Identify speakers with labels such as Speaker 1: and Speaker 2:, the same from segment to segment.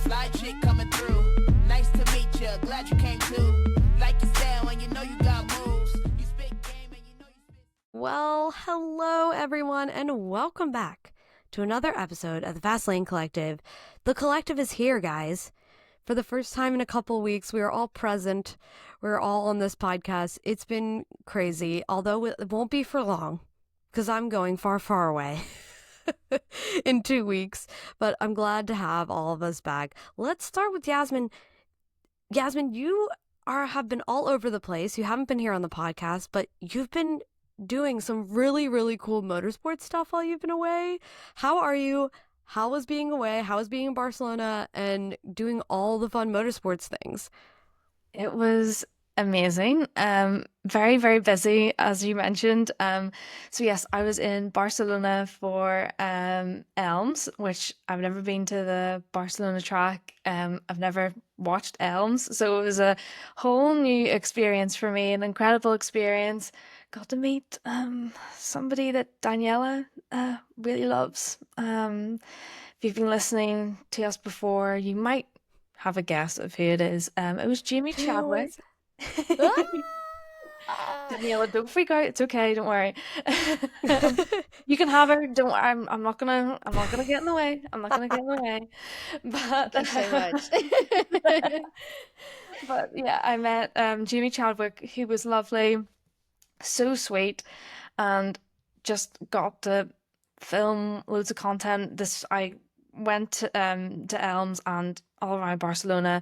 Speaker 1: Fly chick coming through. Nice to meet you. Glad you came too. Like you said when you know you got moves. You spit game and you know you spit.
Speaker 2: Well, hello everyone, and welcome back to another episode of the Fastlane Collective. The collective is here, guys. For the first time in a couple weeks, we are all present. We're all on this podcast. It's been crazy, although it won't be for long, because I'm going far, far away in 2 weeks. But I'm glad to have all of us back. Let's start with Yasmin. Yasmin, you have been all over the place. You haven't been here on the podcast, but you've been doing some really, really cool motorsport stuff while you've been away. How are you? How was being away? How was being in Barcelona and doing all the fun motorsports things?
Speaker 3: It was amazing. Very, very busy, as you mentioned. So yes, I was in Barcelona for Elms, which I've never been to the Barcelona track. I've never watched Elms, so it was a whole new experience for me, an incredible experience. Got to meet somebody that Daniela really loves. If you've been listening to us before, you might have a guess of who it is. It was Jamie Chadwick. Daniela, don't freak out. It's okay. Don't worry. You can have her. Don't. I'm not gonna get in the way. I'm not gonna get in the way. But
Speaker 4: Thanks so much.
Speaker 3: but yeah, I met Jamie Chadwick, who was lovely, so sweet, and just got to film loads of content. I went to Elms and all around Barcelona.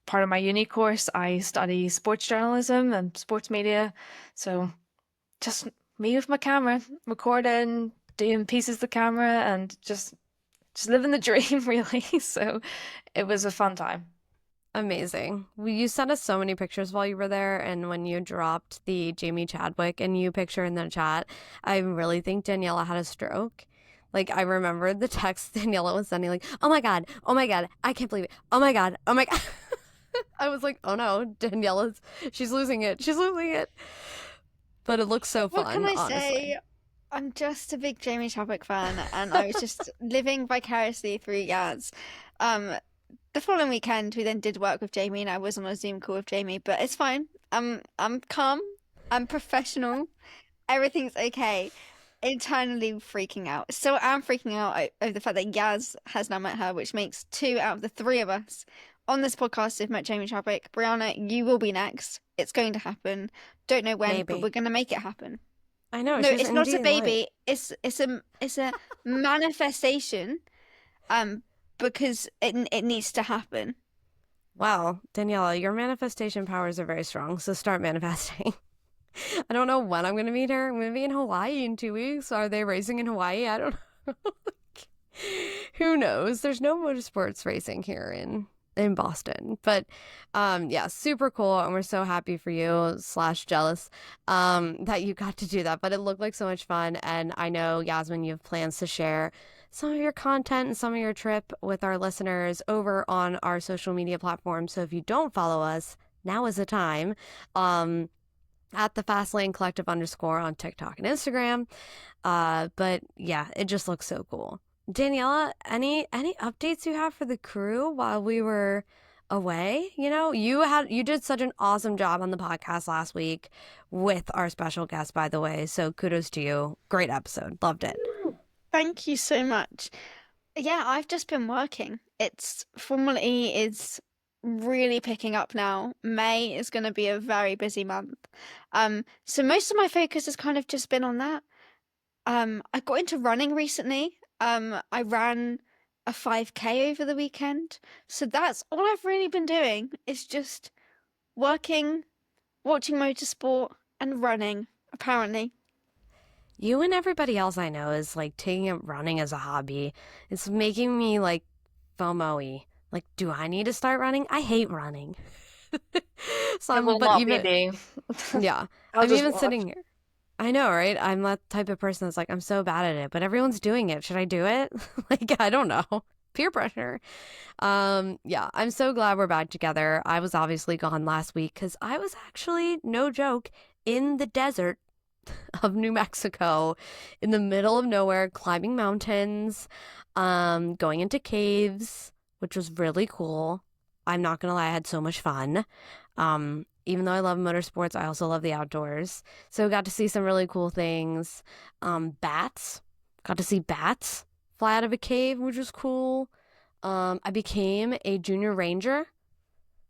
Speaker 3: Part of my uni course, I study sports journalism and sports media. So just me with my camera, recording, doing pieces of the camera, and just living the dream, really. So it was a fun time.
Speaker 2: Amazing. You sent us so many pictures while you were there, and when you dropped the Jamie Chadwick and you picture in the chat, I really think Daniela had a stroke. Like, I remember the text Daniela was sending, like, oh my God, I can't believe it. Oh my God. I was like, oh no, she's losing it. But it looks so fun,
Speaker 4: What can I
Speaker 2: honestly.
Speaker 4: say? I'm just a big Jamie Chadwick fan, and I was just living vicariously through Yaz. The following weekend, we then did work with Jamie, and I was on a Zoom call with Jamie, but it's fine. I'm calm. I'm professional. Everything's okay. Internally freaking out. So I'm freaking out over the fact that Yaz has now met her, which makes 2 out of the 3 of us on this podcast have met Jamie Chadwick. Brianna, you will be next. It's going to happen. Don't know when,
Speaker 2: Maybe.
Speaker 4: but we're going to make it happen.
Speaker 2: I know.
Speaker 4: No,
Speaker 2: she's
Speaker 4: it's not a
Speaker 2: indeed
Speaker 4: baby.
Speaker 2: right.
Speaker 4: It's a manifestation. Because it needs to happen.
Speaker 2: Wow, Daniela, your manifestation powers are very strong, so start manifesting. I don't know when I'm going to meet her. I'm going to be in Hawaii in 2 weeks. Are they racing in Hawaii? I don't know. Who knows? There's no motorsports racing here in Boston. But yeah, super cool. And we're so happy for you / jealous that you got to do that. But it looked like so much fun. And I know, Yasmin, you have plans to share some of your content and some of your trip with our listeners over on our social media platforms. So if you don't follow us, now is the time. At the Fastlane Collective _ on TikTok and Instagram. But yeah, it just looks so cool. Daniela, any updates you have for the crew while we were away? You know, you did such an awesome job on the podcast last week with our special guest, by the way. So kudos to you. Great episode. Loved it.
Speaker 4: Thank you so much. Yeah, I've just been working. Formula E is really picking up now. May is going to be a very busy month. So most of my focus has kind of just been on that. I got into running recently. I ran a 5K over the weekend. So that's all I've really been doing is just working, watching motorsport, and running, apparently.
Speaker 2: You and everybody else I know is like taking up running as a hobby. It's making me like FOMO-y. Like, do I need to start running? I hate running.
Speaker 3: I will not be doing.
Speaker 2: Yeah.
Speaker 3: I'll
Speaker 2: I'm
Speaker 3: just
Speaker 2: even
Speaker 3: watch.
Speaker 2: sitting here. I know, right? I'm that type of person that's like, I'm so bad at it, but everyone's doing it. Should I do it? Like, I don't know. Peer pressure. Yeah, I'm so glad we're back together. I was obviously gone last week because I was actually, no joke, in the desert of New Mexico, in the middle of nowhere, climbing mountains, going into caves, which was really cool. I'm not gonna lie, I had so much fun. Even though I love motorsports, I also love the outdoors. So got to see some really cool things. Bats. Got to see bats fly out of a cave, which was cool. I became a junior ranger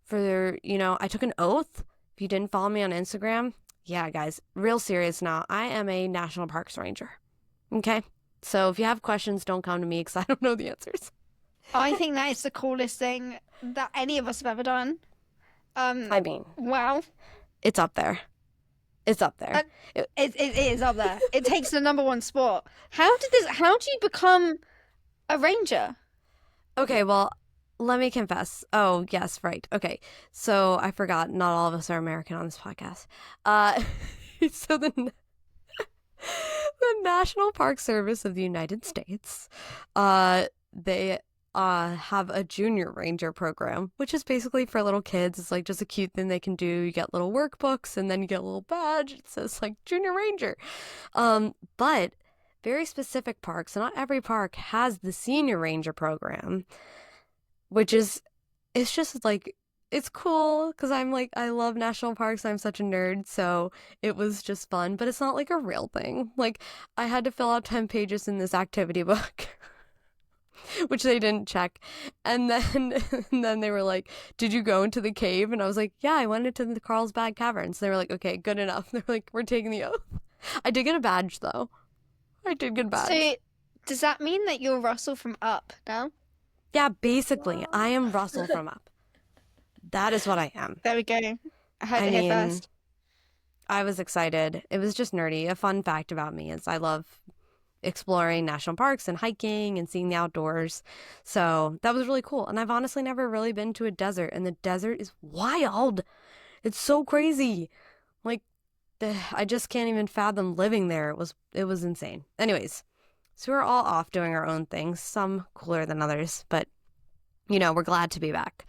Speaker 2: for, I took an oath. If you didn't follow me on Instagram, yeah, guys, real serious now. I am a national parks ranger. Okay? So if you have questions, don't come to me because I don't know the answers.
Speaker 4: I think that is the coolest thing that any of us have ever done.
Speaker 2: I mean,
Speaker 4: Wow.
Speaker 2: it's up there. It's up there.
Speaker 4: It is up there. It takes the number one spot. How do you become a ranger?
Speaker 2: Okay, well, let me confess. Oh, yes, right. Okay, so I forgot. Not all of us are American on this podcast. So the National Park Service of the United States, they have a junior ranger program, which is basically for little kids. It's like just a cute thing they can do. You get little workbooks and then you get a little badge. It says like junior ranger. But very specific parks, and not every park has the senior ranger program, which is, it's just like, it's cool because I'm like, I love national parks. I'm such a nerd. So it was just fun, but it's not like a real thing. Like I had to fill out 10 pages in this activity book. Which they didn't check. And then they were like, did you go into the cave? And I was like, yeah, I went into the Carlsbad Caverns. They were like, okay, good enough. They're like, we're taking the oath. I did get a badge, though. I did get a badge.
Speaker 4: So does that mean that you're Russell from Up now?
Speaker 2: Yeah, basically. I am Russell from Up. That is what I am.
Speaker 4: There we go. I heard it here first.
Speaker 2: I was excited. It was just nerdy. A fun fact about me is I love exploring national parks and hiking and seeing the outdoors. So that was really cool. And I've honestly never really been to a desert, and the desert is wild. It's so crazy. Like I just can't even fathom living there. It was insane. Anyways, so we're all off doing our own things, some cooler than others, but we're glad to be back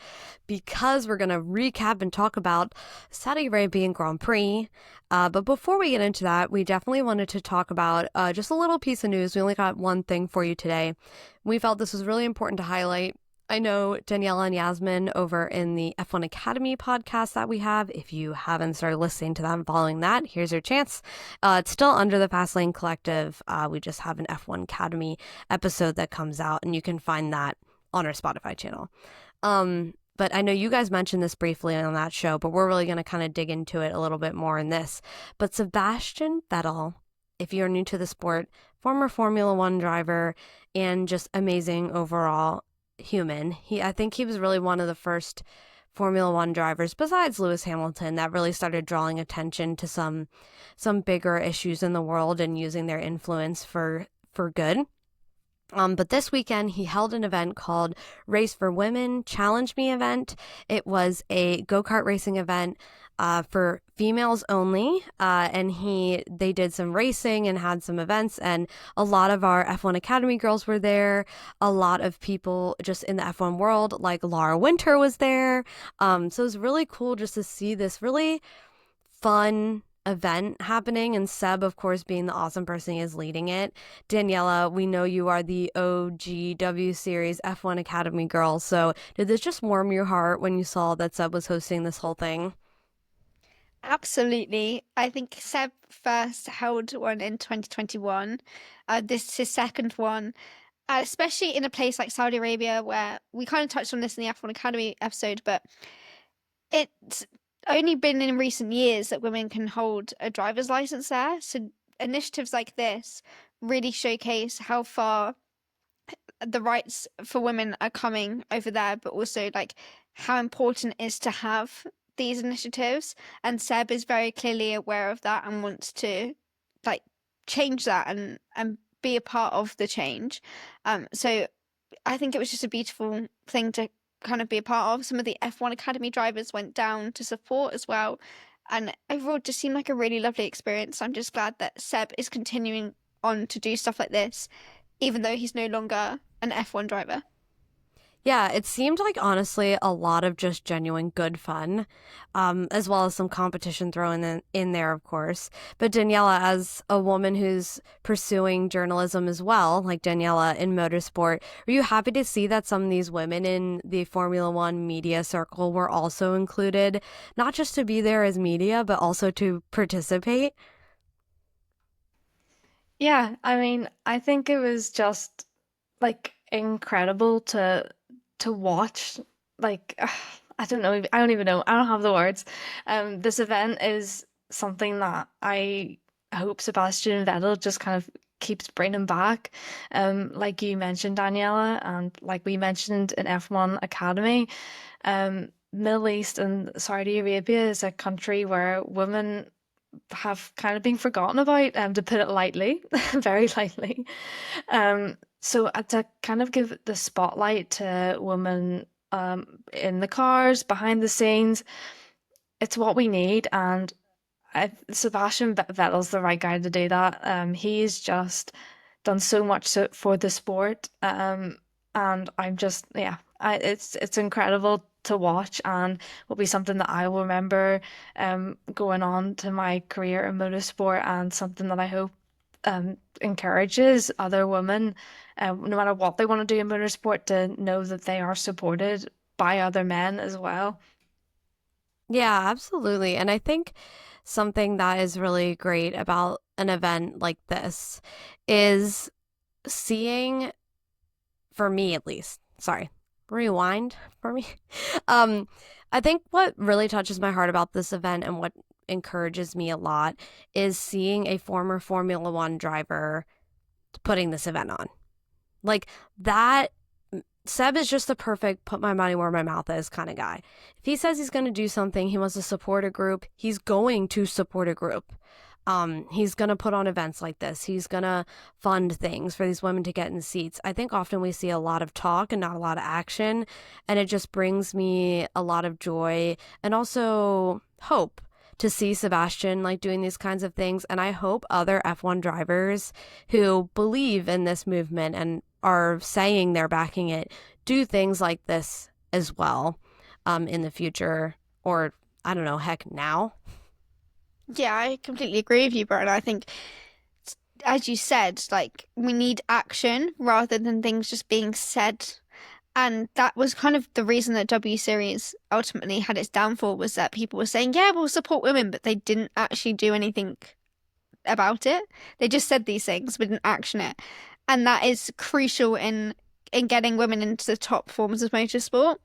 Speaker 2: because we're going to recap and talk about Saudi Arabian Grand Prix. But before we get into that, we definitely wanted to talk about just a little piece of news. We only got one thing for you today. We felt this was really important to highlight. I know Daniela and Yasmin over in the F1 Academy podcast that we have. If you haven't started listening to that and following that, here's your chance. It's still under the Fastlane Collective. We just have an F1 Academy episode that comes out, and you can find that on our Spotify channel. But I know you guys mentioned this briefly on that show, but we're really going to kind of dig into it a little bit more in this. But Sebastian Vettel, if you're new to the sport, former Formula One driver and just amazing overall human. I think he was really one of the first Formula One drivers, besides Lewis Hamilton, that really started drawing attention to some bigger issues in the world and using their influence for good. But this weekend, he held an event called Race for Women Challenge Me event. It was a go-kart racing event for females only, and they did some racing and had some events, and a lot of our F1 Academy girls were there. A lot of people just in the F1 world, like Laura Winter was there. So it was really cool just to see this really fun event happening, and Seb, of course, being the awesome person he is, leading it. Daniela, we know you are the OGW Series F1 Academy girl, so did this just warm your heart when you saw that Seb was hosting this whole thing?
Speaker 4: Absolutely. I think Seb first held one in 2021. This is his second one, especially in a place like Saudi Arabia, where we kind of touched on this in the F1 Academy episode, but it's only been in recent years that women can hold a driver's license there. So initiatives like this really showcase how far the rights for women are coming over there, but also like how important it is to have these initiatives. And Seb is very clearly aware of that and wants to like change that and be a part of the change. So I think it was just a beautiful thing to kind of be a part of. Some of the F1 Academy drivers went down to support as well, and overall just seemed like a really lovely experience. I'm just glad that Seb is continuing on to do stuff like this, even though he's no longer an F1 driver.
Speaker 2: Yeah, it seemed like honestly a lot of just genuine good fun, as well as some competition thrown in there, of course. But Daniela, as a woman who's pursuing journalism as well, like Daniela in motorsport, are you happy to see that some of these women in the Formula One media circle were also included, not just to be there as media, but also to participate?
Speaker 3: Yeah, I mean, I think it was just like incredible to watch. Like, I don't know, I don't even know. I don't have the words. This event is something that I hope Sebastian Vettel just kind of keeps bringing back. Like you mentioned, Daniela, and like we mentioned in F1 Academy, Middle East and Saudi Arabia is a country where women have kind of been forgotten about, to put it lightly, very lightly. So to kind of give the spotlight to women in the cars, behind the scenes, it's what we need. And Sebastian Vettel's the right guy to do that. He's just done so much for the sport. And I'm just, yeah, it's incredible to watch and will be something that I will remember going on to my career in motorsport, and something that I hope encourages other women, no matter what they want to do in motorsport, to know that they are supported by other men as well.
Speaker 2: Yeah, absolutely. And I think something that is really great about an event like this is seeing, for me at least, sorry, rewind for me. Um, I think what really touches my heart about this event and what encourages me a lot is seeing a former Formula One driver putting this event on. Like that, Seb is just the perfect put my money where my mouth is kind of guy. If he says he's going to do something, he wants to support a group, he's going to support a group. He's going to put on events like this. He's going to fund things for these women to get in seats. I think often we see a lot of talk and not a lot of action, and it just brings me a lot of joy and also hope to see Sebastian like doing these kinds of things. And I hope other F1 drivers who believe in this movement and are saying they're backing it do things like this as well, in the future, or I don't know, heck, now.
Speaker 4: Yeah, I completely agree with you, Brian. I think, as you said, like we need action rather than things just being said. And that was kind of the reason that W Series ultimately had its downfall, was that people were saying, yeah, we'll support women, but they didn't actually do anything about it. They just said these things but didn't action it. And that is crucial in getting women into the top forms of motorsport.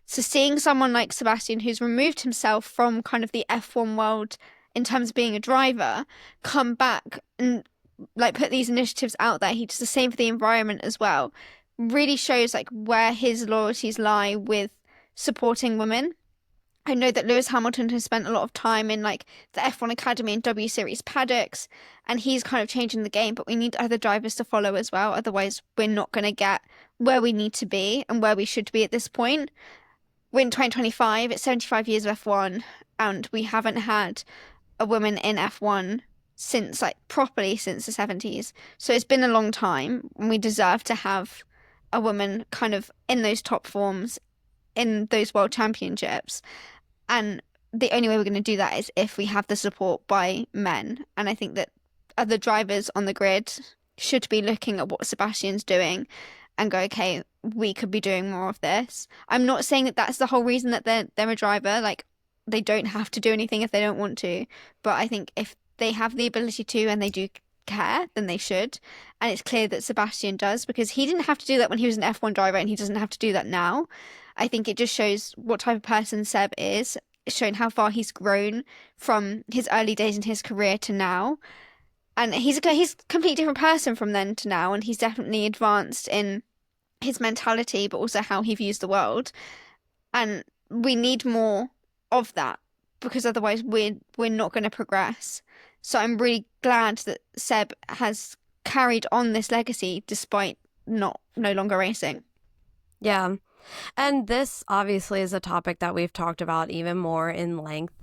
Speaker 4: So seeing someone like Sebastian, who's removed himself from kind of the F1 world in terms of being a driver, come back and like put these initiatives out there. He does the same for the environment as well. Really shows like where his loyalties lie with supporting women. I know that Lewis Hamilton has spent a lot of time in like the F1 Academy and W Series paddocks, and he's kind of changing the game, but we need other drivers to follow as well. Otherwise, we're not going to get where we need to be and where we should be at this point. We're in 2025, it's 75 years of F1, and we haven't had a woman in F1 since like properly since the 70s. So it's been a long time, and we deserve to have a woman kind of in those top forms in those world championships. And the only way we're going to do that is if we have the support by men. And I think that other drivers on the grid should be looking at what Sebastian's doing and go, okay, we could be doing more of this. I'm not saying that that's the whole reason that they're a driver. Like, they don't have to do anything if they don't want to. But I think if they have the ability to and they do care, then they should. And it's clear that Sebastian does, because he didn't have to do that when he was an F1 driver, and he doesn't have to do that now. I think it just shows what type of person Seb is. It's shown how far he's grown from his early days in his career to now. And he's a completely different person from then to now, and he's definitely advanced in his mentality, but also how he views the world. And we need more of that, because otherwise we're not going to progress. So I'm really glad that Seb has carried on this legacy despite no longer racing.
Speaker 2: Yeah. And this obviously is a topic that we've talked about even more in length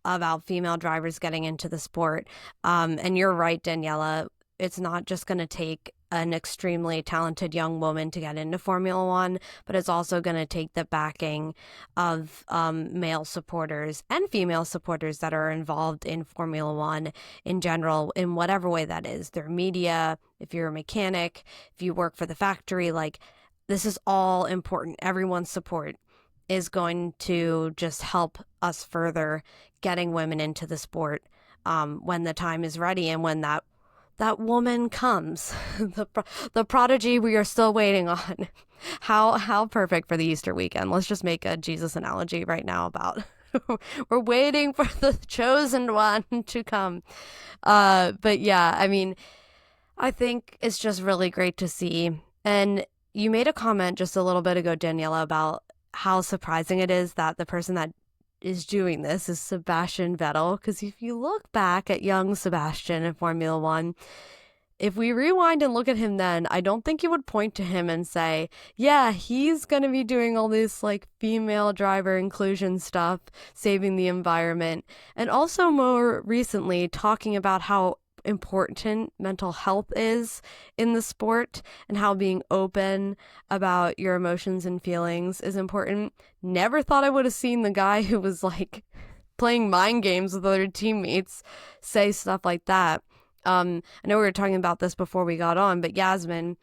Speaker 2: about female drivers getting into the sport. And you're right, Daniela. It's not just going to take an extremely talented young woman to get into Formula One, but it's also going to take the backing of male supporters and female supporters that are involved in Formula One in general, in whatever way that is. Their media, if you're a mechanic, if you work for the factory, like, this is all important. Everyone's support is going to just help us further getting women into the sport when the time is ready and when that woman comes, the prodigy we are still waiting on. How perfect for the Easter weekend. Let's just make a Jesus analogy right now about we're waiting for the chosen one to come. But yeah, I mean, I think it's just really great to see. And you made a comment just a little bit ago, Daniela, about how surprising it is that the person that is doing this is Sebastian Vettel. Because if you look back at young Sebastian in Formula One, if we rewind and look at him then, I don't think you would point to him and say, yeah, he's going to be doing all this like female driver inclusion stuff, saving the environment. And also more recently talking about how important mental health is in the sport and how being open about your emotions and feelings is important. Never thought I would have seen the guy who was like playing mind games with other teammates say stuff like that. I know we were talking about this before we got on, but Yasmin,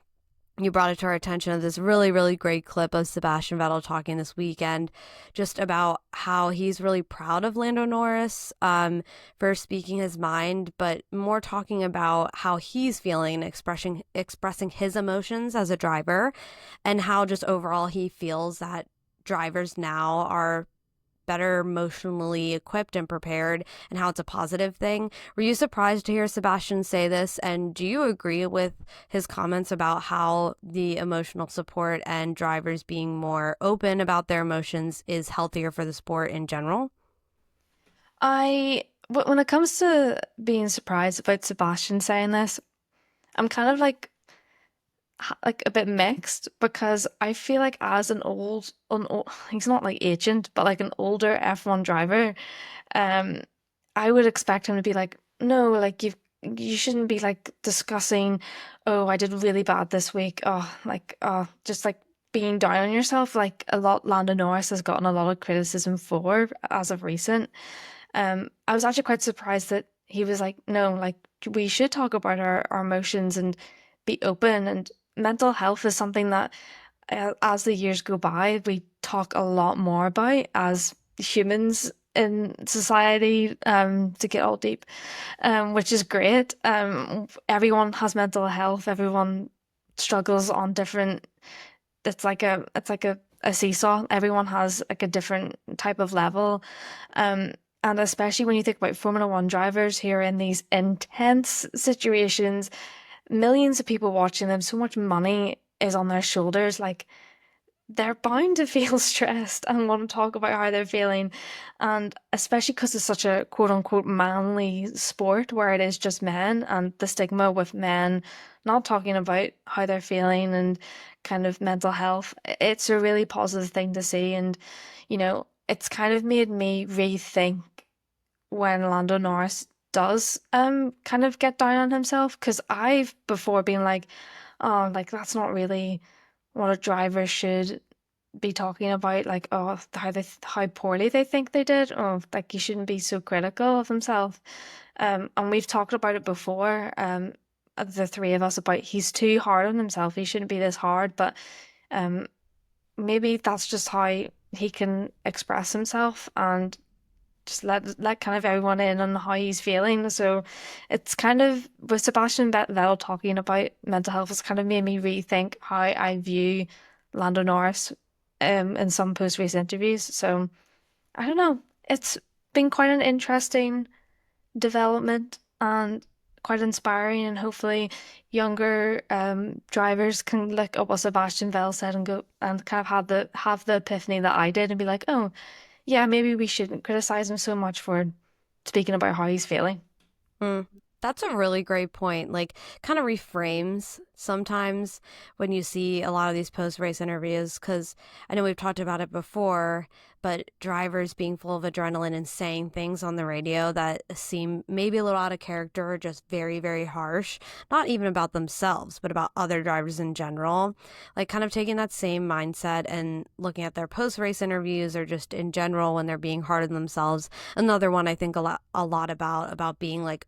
Speaker 2: you brought it to our attention of this really, really great clip of Sebastian Vettel talking this weekend just about how he's really proud of Lando Norris for speaking his mind, but more talking about how he's feeling and expressing his emotions as a driver, and how just overall he feels that drivers now are better emotionally equipped and prepared, and how it's a positive thing. Were you surprised to hear Sebastian say this? And do you agree with his comments about how the emotional support and drivers being more open about their emotions is healthier for the sport in general?
Speaker 3: When it comes to being surprised about Sebastian saying this, I'm kind of like a bit mixed, because I feel like as he's not like ancient, but like an older F1 driver, um, I would expect him to be like, no, like you shouldn't be like discussing, oh, I did really bad this week. Just like being down on yourself. Like Lando Norris has gotten a lot of criticism for as of recent. I was actually quite surprised that he was like, no, like we should talk about our emotions and be open. And mental health is something that, as the years go by, we talk a lot more about as humans in society, to get all deep, which is great. Everyone has mental health. Everyone struggles on different. It's like a seesaw. Everyone has like a different type of level. And especially when you think about Formula One drivers who are in these intense situations, millions of people watching them, so much money is on their shoulders, like they're bound to feel stressed and want to talk about how they're feeling. And especially because it's such a quote unquote manly sport where it is just men, and the stigma with men not talking about how they're feeling and kind of mental health, it's a really positive thing to see. And, it's kind of made me rethink when Lando Norris does kind of get down on himself, because I've before been like, oh, like that's not really what a driver should be talking about, like, oh, how poorly they think they did. Oh, like you shouldn't be so critical of himself. And we've talked about it before, the three of us, about he's too hard on himself. He shouldn't be this hard, but maybe that's just how he can express himself and just let kind of everyone in on how he's feeling. So it's kind of, with Sebastian Vettel talking about mental health, it's kind of made me rethink how I view Lando Norris in some post-race interviews. So I don't know. It's been quite an interesting development and quite inspiring, and hopefully younger drivers can look at what Sebastian Vettel said and go and kind of have the epiphany that I did and be like, oh, yeah, maybe we shouldn't criticize him so much for speaking about how he's feeling.
Speaker 2: That's a really great point. Like, kind of reframes sometimes when you see a lot of these post-race interviews, because I know we've talked about it before, but drivers being full of adrenaline and saying things on the radio that seem maybe a little out of character or just very, very harsh, not even about themselves, but about other drivers in general. Like, kind of taking that same mindset and looking at their post-race interviews or just in general when they're being hard on themselves. Another one I think a lot about being like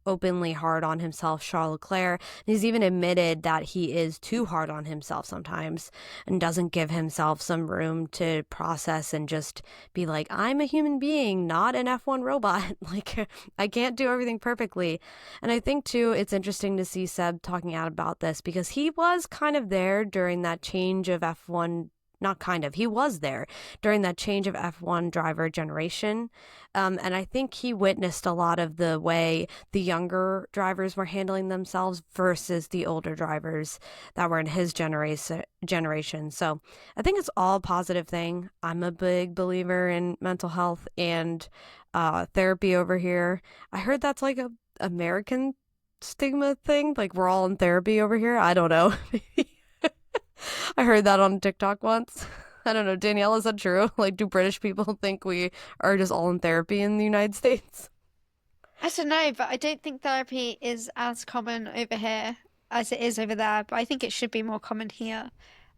Speaker 2: openly hard on himself, Charles Leclerc. He's even admitted that he is too hard on himself sometimes and doesn't give himself some room to process and just be like, I'm a human being, not an F1 robot. Like, I can't do everything perfectly. And I think, too, it's interesting to see Seb talking out about this because he was kind of there during that change of F1. Not kind of, he was there during that change of F1 driver generation. And I think he witnessed a lot of the way the younger drivers were handling themselves versus the older drivers that were in his generation. So I think it's all a positive thing. I'm a big believer in mental health and therapy over here. I heard that's like a American stigma thing. Like we're all in therapy over here. I don't know. I heard that on TikTok once. I don't know, Danielle, is that true? Like, do British people think we are just all in therapy in the United States?
Speaker 4: I don't know, but I don't think therapy is as common over here as it is over there, but I think it should be more common here.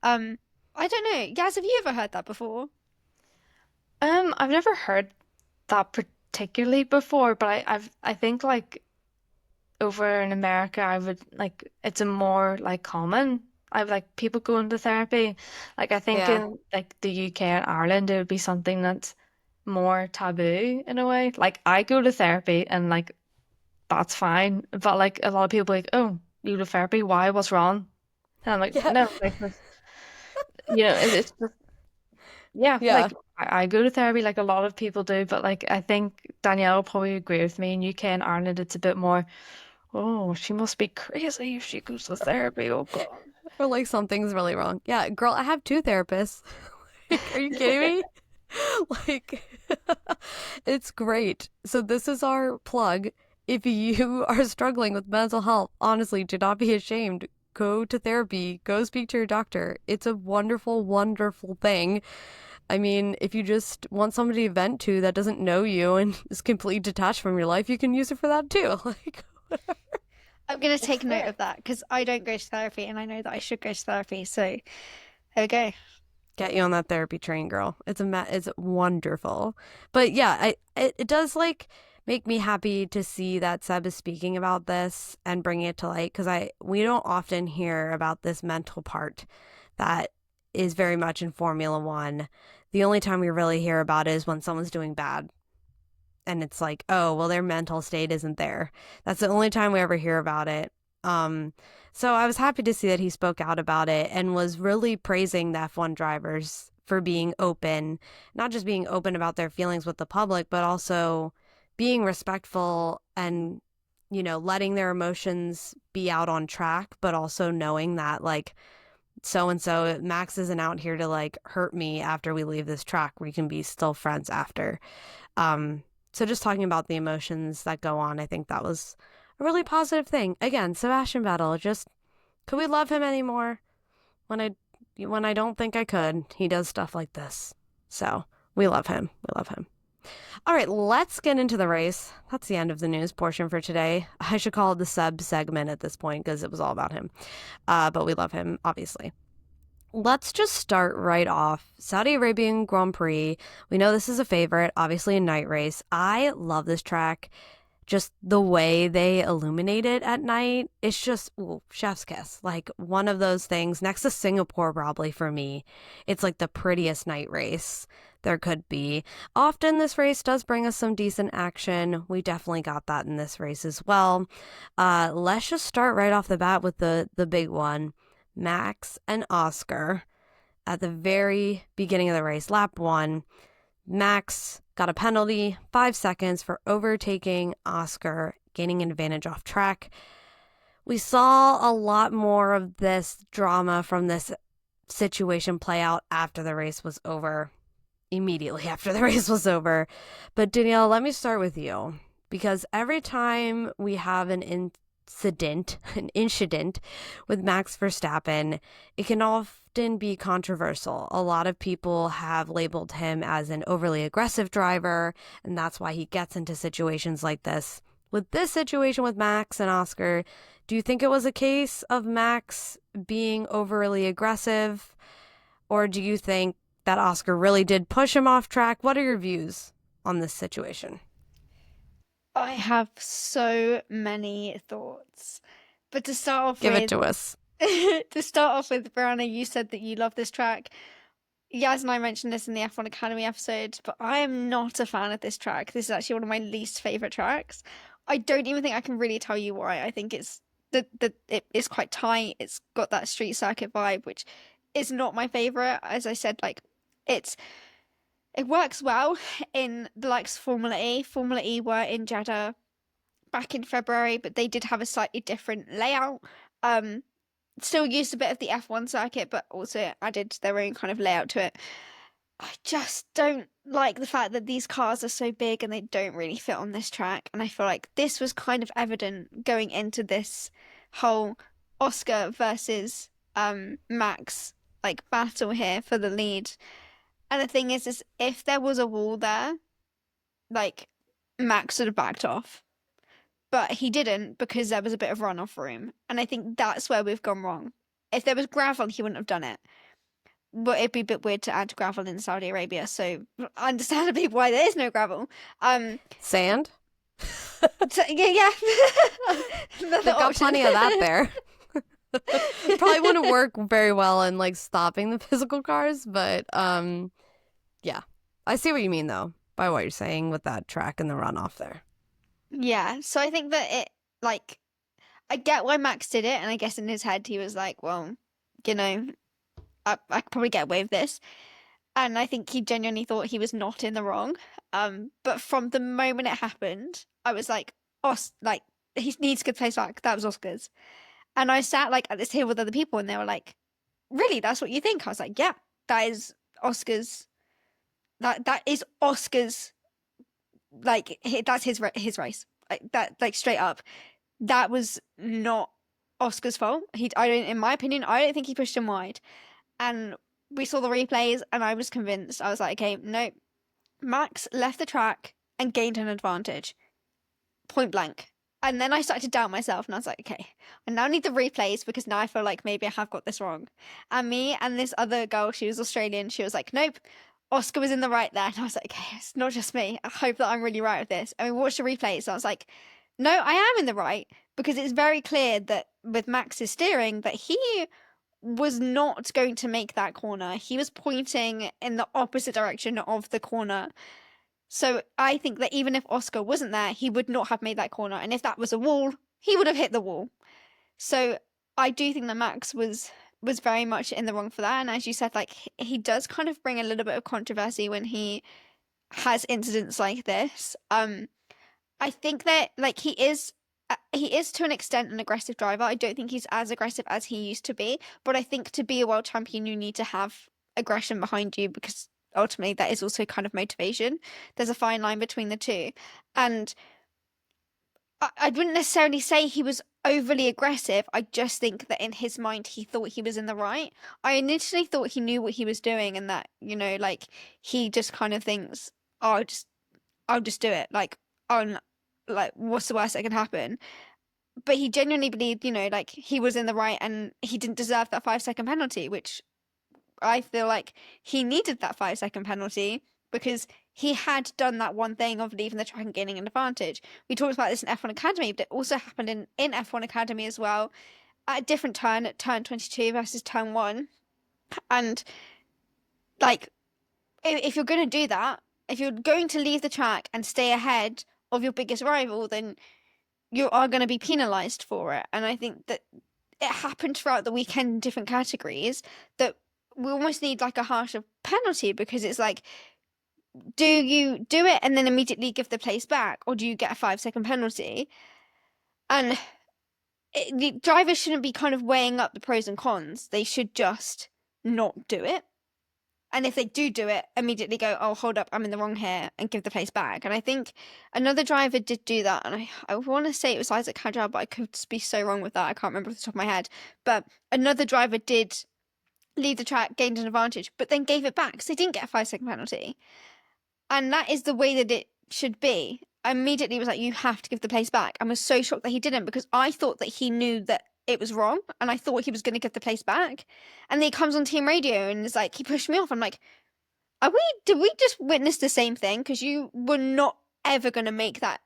Speaker 4: Um, I don't know. Yaz, have you ever heard that before?
Speaker 3: I've never heard that particularly before, but I think like over in America, I would like it's a more like common. I've like people going to therapy. Like I think
Speaker 2: Yeah.
Speaker 3: in like the UK and Ireland, it would be something that's more taboo in a way. Like I go to therapy and like that's fine, but like a lot of people are like, oh, you go to therapy? Why? What's wrong? And I'm like,
Speaker 2: Yeah.
Speaker 3: no, like it's just yeah,
Speaker 2: Yeah.
Speaker 3: like I go to therapy like a lot of people do, but like I think Danielle will probably agree with me. In UK and Ireland, it's a bit more. Oh, she must be crazy if she goes to therapy. Oh God.
Speaker 2: Or like something's really wrong. Yeah, girl, I have two therapists. Like, are you kidding me? Like, it's great. So this is our plug. If you are struggling with mental health, honestly, do not be ashamed. Go to therapy. Go speak to your doctor. It's a wonderful, wonderful thing. I mean, if you just want somebody to vent to that doesn't know you and is completely detached from your life, you can use it for that too. Like,
Speaker 4: I'm going to
Speaker 3: It's
Speaker 4: take note
Speaker 3: fair.
Speaker 4: of that because I don't go to therapy and I know that I should go to therapy. So there we go.
Speaker 2: get you on that therapy train, girl. It's wonderful. But yeah, it does like make me happy to see that Seb is speaking about this and bringing it to light because we don't often hear about this mental part that is very much in Formula One. The only time we really hear about it is when someone's doing bad. And it's like, oh, well, their mental state isn't there. That's the only time we ever hear about it. Um, so I was happy to see that he spoke out about it and was really praising the F1 drivers for being open, not just being open about their feelings with the public, but also being respectful and, letting their emotions be out on track, but also knowing that, like, so and so, Max isn't out here to, like, hurt me after we leave this track. We can be still friends after. So just talking about the emotions that go on, I think that was a really positive thing. Again, Sebastian Vettel, just could we love him anymore? When I don't think I could, he does stuff like this. So we love him. We love him. All right, let's get into the race. That's the end of the news portion for today. I should call it the sub segment at this point because it was all about him. But we love him, obviously. Let's just start right off. Saudi Arabian Grand Prix. We know this is a favorite, obviously a night race. I love this track. Just the way they illuminate it at night. It's just, ooh, chef's kiss. Like one of those things next to Singapore, probably for me. It's like the prettiest night race there could be. Often this race does bring us some decent action. We definitely got that in this race as well. Let's just start right off the bat with the big one. Max and Oscar at the very beginning of the race, lap one. Max got a penalty, 5 seconds for overtaking Oscar, gaining an advantage off track. We saw a lot more of this drama from this situation play out after the race was over, immediately after the race was over. But Danielle, let me start with you because every time we have an incident with Max Verstappen, it can often be controversial. A lot of people have labeled him as an overly aggressive driver, and that's why he gets into situations like this. With this situation with Max and Oscar, do you think it was a case of Max being overly aggressive, or do you think that Oscar really did push him off track? What are your views on this situation?
Speaker 4: I have so many thoughts. But to start off
Speaker 2: Give
Speaker 4: with,
Speaker 2: it to us.
Speaker 4: Brianna, you said that you love this track. Yaz and I mentioned this in the F1 Academy episode, but I am not a fan of this track. This is actually one of my least favorite tracks. I don't even think I can really tell you why. I think it's it's quite tight. It's got that street circuit vibe, which is not my favorite. As I said, like it works well in the likes of Formula E. Formula E were in Jeddah back in February, but they did have a slightly different layout. Still used a bit of the F1 circuit, but also added their own kind of layout to it. I just don't like the fact that these cars are so big and they don't really fit on this track. And I feel like this was kind of evident going into this whole Oscar versus Max like battle here for the lead. And the thing is if there was a wall there, like Max would have backed off. But he didn't because there was a bit of runoff room. And I think that's where we've gone wrong. If there was gravel, he wouldn't have done it. But it'd be a bit weird to add gravel in Saudi Arabia. So understandably why there is no gravel.
Speaker 2: Sand?
Speaker 4: So, yeah.
Speaker 2: They've got plenty of that there. Probably wouldn't work very well in like stopping the physical cars. But yeah, I see what you mean though by what you're saying with that track and the runoff there.
Speaker 4: Yeah, so I think that it, like, I get why Max did it, and I guess in his head he was like, well, you know, I could probably get away with this. And I think he genuinely thought he was not in the wrong. But from the moment it happened, I was like, he needs to place back. That was Oscar's. And I sat, like, at this table with other people, and they were like, really, that's what you think? I was like, yeah, that is Oscar's, that is Oscar's, like, that's his race, like that, like straight up. That was not Oscar's fault. In my opinion, I don't think he pushed him wide. And we saw the replays, and I was convinced. I was like, okay, no, Max left the track and gained an advantage, point blank. And then I started to doubt myself, and I was like, okay, I now need the replays because now I feel like maybe I have got this wrong. And me and this other girl, she was Australian, she was like, nope, Oscar was in the right there. And I was like, okay, it's not just me. I hope that I'm really right with this. And we watched the replays, so I was like, no, I am in the right, because it's very clear that with Max's steering that he was not going to make that corner. He was pointing in the opposite direction of the corner. So I think that even if Oscar wasn't there, he would not have made that corner. And if that was a wall, he would have hit the wall. So I do think that Max was very much in the wrong for that. And as you said, like, he does kind of bring a little bit of controversy when he has incidents like this. I think that, like, he is to an extent an aggressive driver. I don't think he's as aggressive as he used to be, but I think to be a world champion, you need to have aggression behind you, because ultimately that is also kind of motivation. There's a fine line between the two. And I wouldn't necessarily say he was overly aggressive. I just think that in his mind, he thought he was in the right. I initially thought he knew what he was doing, and that, you know, like, he just kind of thinks, oh, I'll just do it. Like, oh, like, what's the worst that can happen? But he genuinely believed, you know, like, he was in the right and he didn't deserve that 5-second penalty, which I feel like he needed that 5-second penalty because he had done that one thing of leaving the track and gaining an advantage. We talked about this in F1 Academy, but it also happened in F1 Academy as well, at a different turn, at turn 22 versus turn 1. And, like, if you're going to do that, if you're going to leave the track and stay ahead of your biggest rival, then you are going to be penalised for it. And I think that it happened throughout the weekend in different categories, that we almost need, like, a harsher penalty, because it's like, do you do it and then immediately give the place back, or do you get a 5-second penalty? And the drivers shouldn't be kind of weighing up the pros and cons. They should just not do it. And if they do it, immediately go, oh, hold up, I'm in the wrong here, and give the place back. And I think another driver did do that. And I want to say it was Isaac Hadjar, but I could be so wrong with that. I can't remember off the top of my head. But another driver did leave the track, gained an advantage, but then gave it back because they didn't get a 5-second penalty. And that is the way that it should be. I immediately was like, you have to give the place back. I was so shocked that he didn't, because I thought that he knew that it was wrong, and I thought he was going to give the place back. And then he comes on team radio and is like, he pushed me off. I'm like, did we just witness the same thing? Because you were not ever going to make that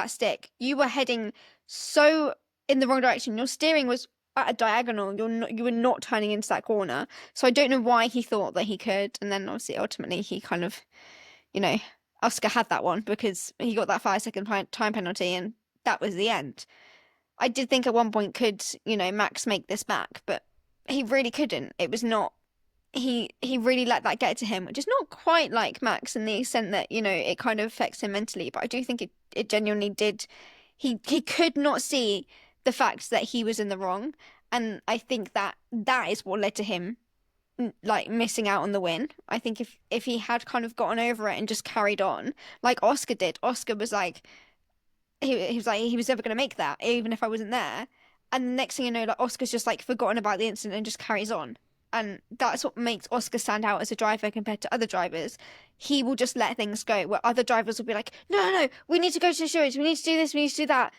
Speaker 4: stick. You were heading so in the wrong direction. Your steering was at a diagonal. You were not turning into that corner. So I don't know why he thought that he could. And then obviously ultimately he kind of, Oscar had that one because he got that 5-second time penalty, and that was the end. I did think at one point, could Max make this back, but he really couldn't. It was not. He really let that get to him, which is not quite like Max in the extent that it kind of affects him mentally. But I do think it genuinely did. He could not see the fact that he was in the wrong, and I think that is what led to him like missing out on the win. I think if he had kind of gotten over it and just carried on like Oscar did, Oscar was like. He was like, he was never going to make that, even if I wasn't there. And the next thing you know, like Oscar's just like forgotten about the incident and just carries on. And that's what makes Oscar stand out as a driver compared to other drivers. He will just let things go, where other drivers will be like, no, we need to go to the shows, we need to do this, we need to do that.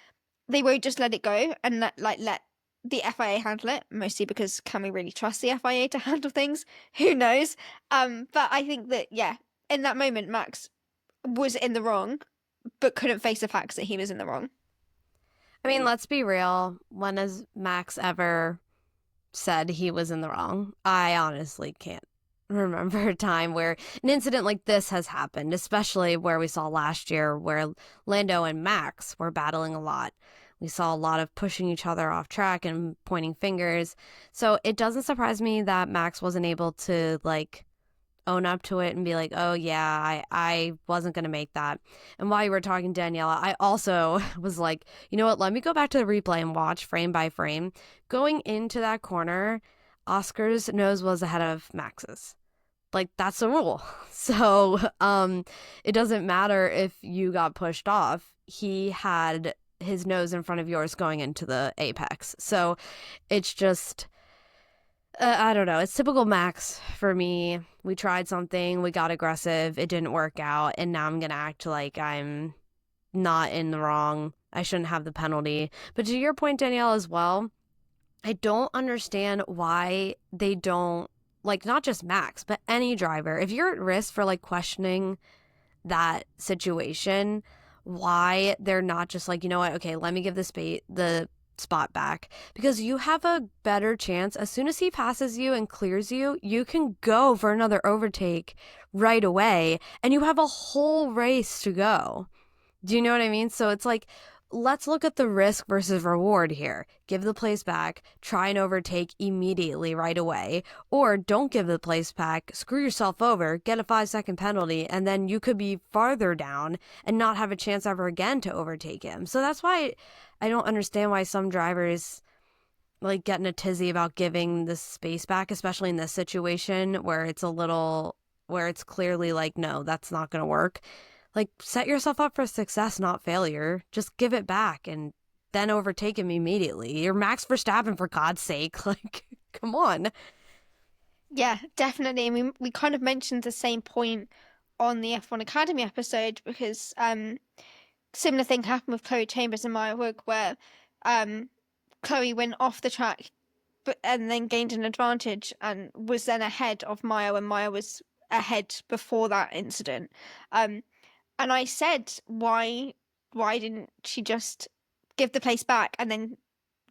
Speaker 4: They won't just let it go and let the FIA handle it, mostly because can we really trust the FIA to handle things? Who knows? But I think that, yeah, in that moment, Max was in the wrong, but couldn't face the facts that he was in the wrong.
Speaker 2: I mean, let's be real. When has Max ever said he was in the wrong? I honestly can't remember a time where an incident like this has happened, especially where we saw last year where Lando and Max were battling a lot. We saw a lot of pushing each other off track and pointing fingers. So it doesn't surprise me that Max wasn't able to own up to it and be like, oh yeah, I wasn't going to make that. And while you were talking, Daniela, I also was like, you know what, let me go back to the replay and watch frame by frame. Going into that corner, Oscar's nose was ahead of Max's. That's the rule. So it doesn't matter if you got pushed off. He had his nose in front of yours going into the apex. So it's just... I don't know. It's typical Max for me. We tried something, we got aggressive, it didn't work out, and now I'm going to act like I'm not in the wrong. I shouldn't have the penalty. But to your point, Danielle, as well, I don't understand why they don't, not just Max, but any driver. If you're at risk for, questioning that situation, why they're not just you know what, okay, let me give the spot back, because you have a better chance. As soon as he passes you and clears you, you can go for another overtake right away, and you have a whole race to go. Do you know what I mean? So it's let's look at the risk versus reward here. Give the place back, try and overtake immediately right away, or don't give the place back, screw yourself over, get a 5-second penalty, and then you could be farther down and not have a chance ever again to overtake him. So that's why I don't understand why some drivers get in a tizzy about giving the space back, especially in this situation where it's clearly no, that's not going to work. Set yourself up for success, not failure. Just give it back and then overtake him immediately. You're Max Verstappen, for God's sake. Come on.
Speaker 4: Yeah, definitely. I mean, we kind of mentioned the same point on the F1 Academy episode, because similar thing happened with Chloe Chambers and Maya Wood, where Chloe went off the track and then gained an advantage and was then ahead of Maya when Maya was ahead before that incident. And I said, why didn't she just give the place back and then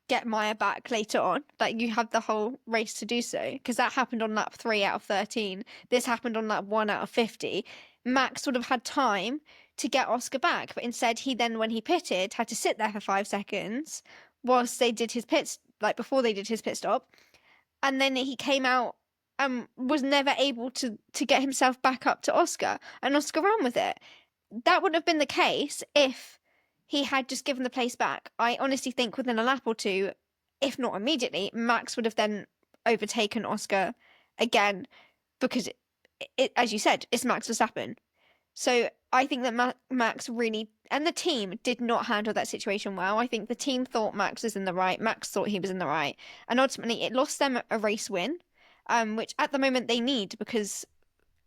Speaker 4: get Maya back later on? You had the whole race to do so, because that happened on lap 3 out of 13. This happened on lap 1 out of 50. Max would have had time to get Oscar back, but instead he then, when he pitted, had to sit there for 5 seconds whilst they did his pits, before they did his pit stop. And then he came out and was never able to get himself back up to Oscar, and Oscar ran with it. That would have been the case if he had just given the place back. I honestly think within a lap or two, if not immediately, Max would have then overtaken Oscar again. because as you said, it's Max Verstappen. So I think that Max really, and the team did not handle that situation well. I think the team thought Max was in the right. Max thought he was in the right. And ultimately it lost them a race win, which at the moment they need, because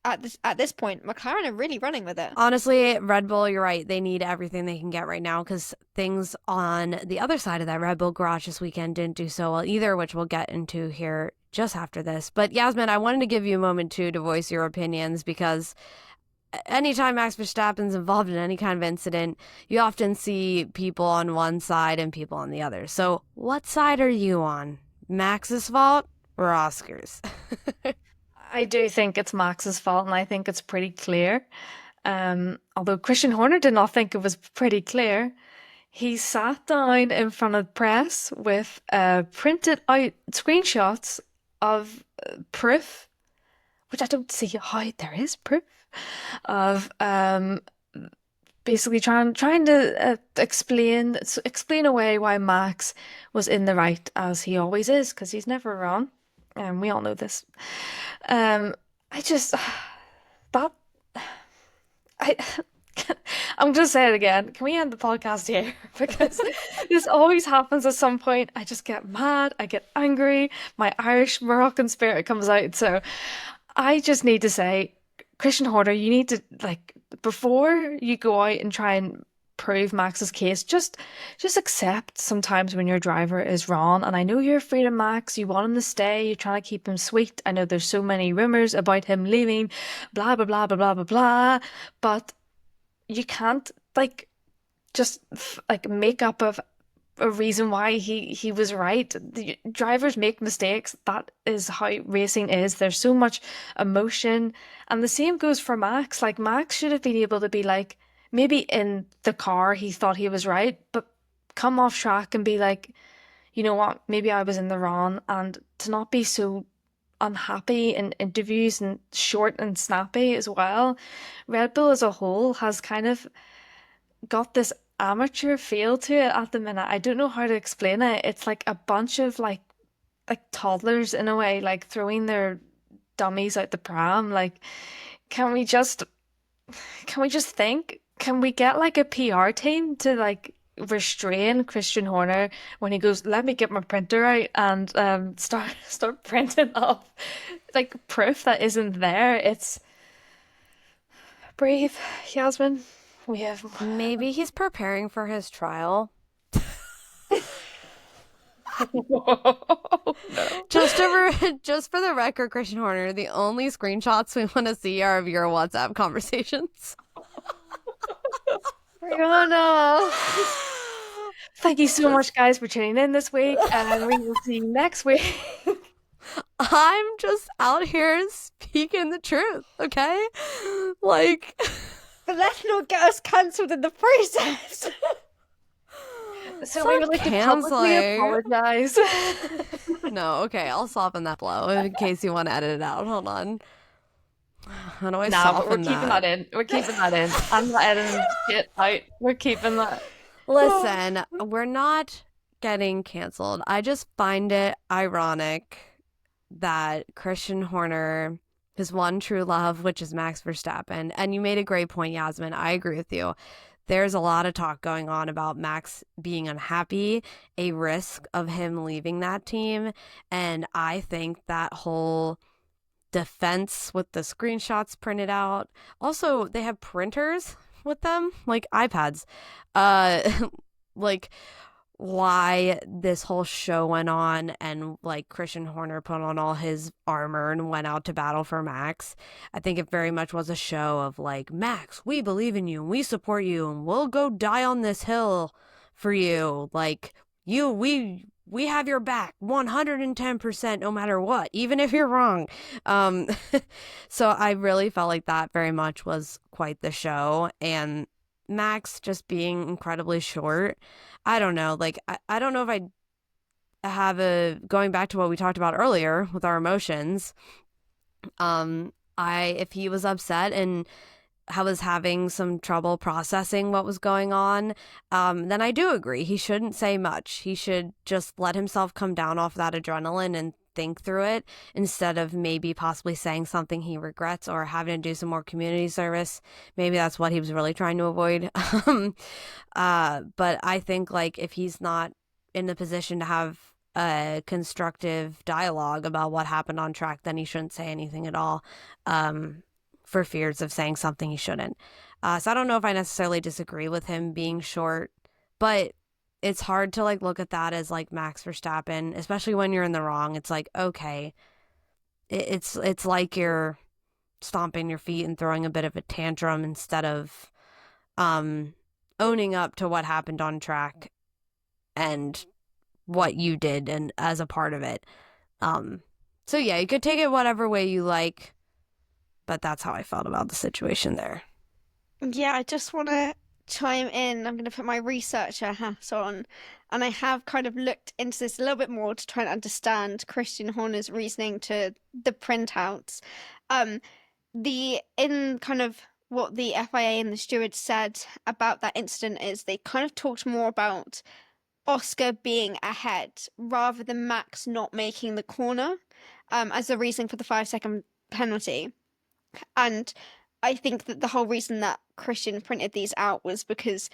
Speaker 4: at this point, McLaren are really running with it.
Speaker 2: Honestly, Red Bull, you're right. They need everything they can get right now, because things on the other side of that Red Bull garage this weekend didn't do so well either, which we'll get into here just after this. But Yasmin, I wanted to give you a moment too to voice your opinions, because anytime Max Verstappen's involved in any kind of incident, you often see people on one side and people on the other. So what side are you on? Max's fault or Oscar's?
Speaker 3: I do think it's Max's fault, and I think it's pretty clear. Although Christian Horner did not think it was pretty clear. He sat down in front of the press with printed out screenshots of proof, which I don't see how there is proof of, basically trying to explain away why Max was in the right, as he always is, because he's never wrong. And we all know this. I'm just saying it again. Can we end the podcast here? Because this always happens at some point. I just get mad. I get angry. My Irish Moroccan spirit comes out. So I just need to say, Christian Horner, you need to, like, before you go out and try and prove Max's case, just accept sometimes when your driver is wrong. And I know you're afraid of Max, you want him to stay, you're trying to keep him sweet. I know there's so many rumors about him leaving, blah blah blah blah blah blah blah, but you can't just make up a reason why he was right. The drivers make mistakes. That is how racing is. There's so much emotion, and the same goes for Max. Like, Max should have been able to be like, maybe in the car he thought he was right, but come off track and be like, you know what, maybe I was in the wrong, and to not be so unhappy in interviews and short and snappy as well. Red Bull as a whole has kind of got this amateur feel to it at the minute. I don't know how to explain it. It's like a bunch of like toddlers in a way, like throwing their dummies out the pram. Like, can we just think? Can we get like a PR team to like restrain Christian Horner when he goes, let me get my printer out and start printing off like proof that isn't there? It's breathe, Yasmin. We have
Speaker 2: Maybe he's preparing for his trial.
Speaker 3: no.
Speaker 2: Just for the record, Christian Horner, the only screenshots we want to see are of your WhatsApp conversations.
Speaker 4: Rihanna.
Speaker 3: Thank you so much, guys, for tuning in this week, and we will see you next week.
Speaker 2: I'm just out here speaking the truth, okay? Like,
Speaker 4: But let's not get us cancelled in the process.
Speaker 3: So we would like to publicly
Speaker 2: canceling.
Speaker 3: apologize.
Speaker 2: no, okay, I'll soften that blow in case you want to edit it out. Hold on. How do I
Speaker 3: Nah, but we're
Speaker 2: soften
Speaker 3: keeping that in. We're keeping that in. I'm not editing shit out. We're keeping that.
Speaker 2: Listen, we're not getting canceled. I just find it ironic that Christian Horner, his one true love, which is Max Verstappen, and you made a great point, Yasmin. I agree with you. There's a lot of talk going on about Max being unhappy, a risk of him leaving that team, and I think that whole defense with the screenshots printed out. Also, they have printers with them, like iPads. Like, why this whole show went on and like Christian Horner put on all his armor and went out to battle for Max. I think it very much was a show of like, Max, we believe in you and we support you and we'll go die on this hill for you. Like, we have your back 110% no matter what, even if you're wrong. So I really felt like that very much was quite the show. And Max just being incredibly short. I don't know. Like, I don't know if I have going back to what we talked about earlier with our emotions. If he was upset and I was having some trouble processing what was going on, then I do agree. He shouldn't say much. He should just let himself come down off that adrenaline and think through it instead of maybe possibly saying something he regrets or having to do some more community service. Maybe that's what he was really trying to avoid. But I think like if he's not in the position to have a constructive dialogue about what happened on track, then he shouldn't say anything at all, for fears of saying something he shouldn't. So I don't know if I necessarily disagree with him being short, but it's hard to like look at that as like Max Verstappen, especially when you're in the wrong. It's like, okay, it's like you're stomping your feet and throwing a bit of a tantrum instead of owning up to what happened on track and what you did and as a part of it. So yeah, you could take it whatever way you like, but that's how I felt about the situation there.
Speaker 4: Yeah, I just want to chime in. I'm going to put my researcher hat on, and I have kind of looked into this a little bit more to try and understand Christian Horner's reasoning to the printouts. In kind of what the FIA and the stewards said about that incident is they kind of talked more about Oscar being ahead rather than Max not making the corner, as the reason for the 5-second penalty. And I think that the whole reason that Christian printed these out was because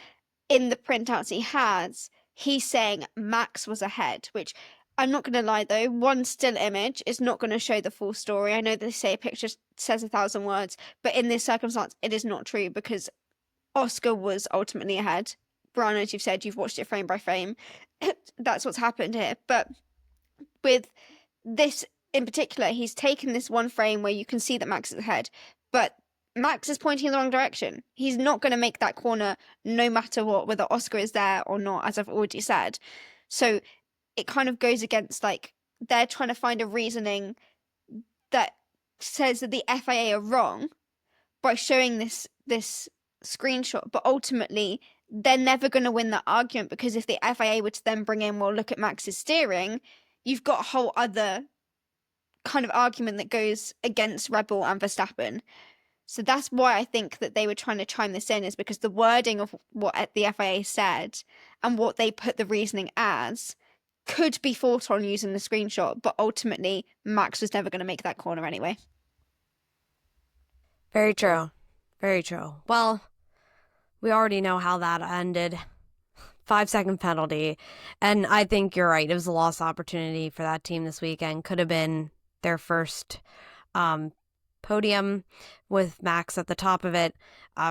Speaker 4: in the printouts he has, he's saying Max was ahead, which I'm not going to lie though, one still image is not going to show the full story. I know they say a picture says 1,000 words, but in this circumstance, it is not true because Oscar was ultimately ahead. Brian, as you've said, you've watched it frame by frame. That's what's happened here. But with this in particular, he's taken this one frame where you can see that Max is ahead, but Max is pointing in the wrong direction. He's not going to make that corner no matter what, whether Oscar is there or not, as I've already said. So it kind of goes against, like, they're trying to find a reasoning that says that the FIA are wrong by showing this screenshot, but ultimately they're never going to win that argument because if the FIA were to then bring in, well, look at Max's steering, you've got a whole other kind of argument that goes against Red Bull and Verstappen. So that's why I think that they were trying to chime this in, is because the wording of what the FIA said and what they put the reasoning as could be fought on using the screenshot, but ultimately Max was never going to make that corner anyway.
Speaker 2: Very true. Very true. Well, we already know how that ended. 5-second penalty. And I think you're right. It was a lost opportunity for that team this weekend. Could have been their first podium with Max at the top of it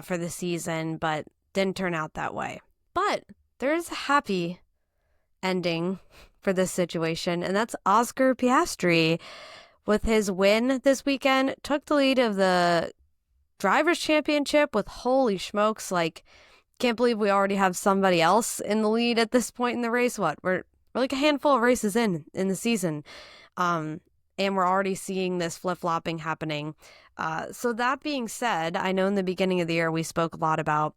Speaker 2: for the season, but didn't turn out that way. But there's a happy ending for this situation, and that's Oscar Piastri with his win this weekend. Took the lead of the Drivers' Championship with, holy smokes, like, can't believe we already have somebody else in the lead at this point in the race. We're like a handful of races in the season, and we're already seeing this flip-flopping happening. So that being said, I know in the beginning of the year we spoke a lot about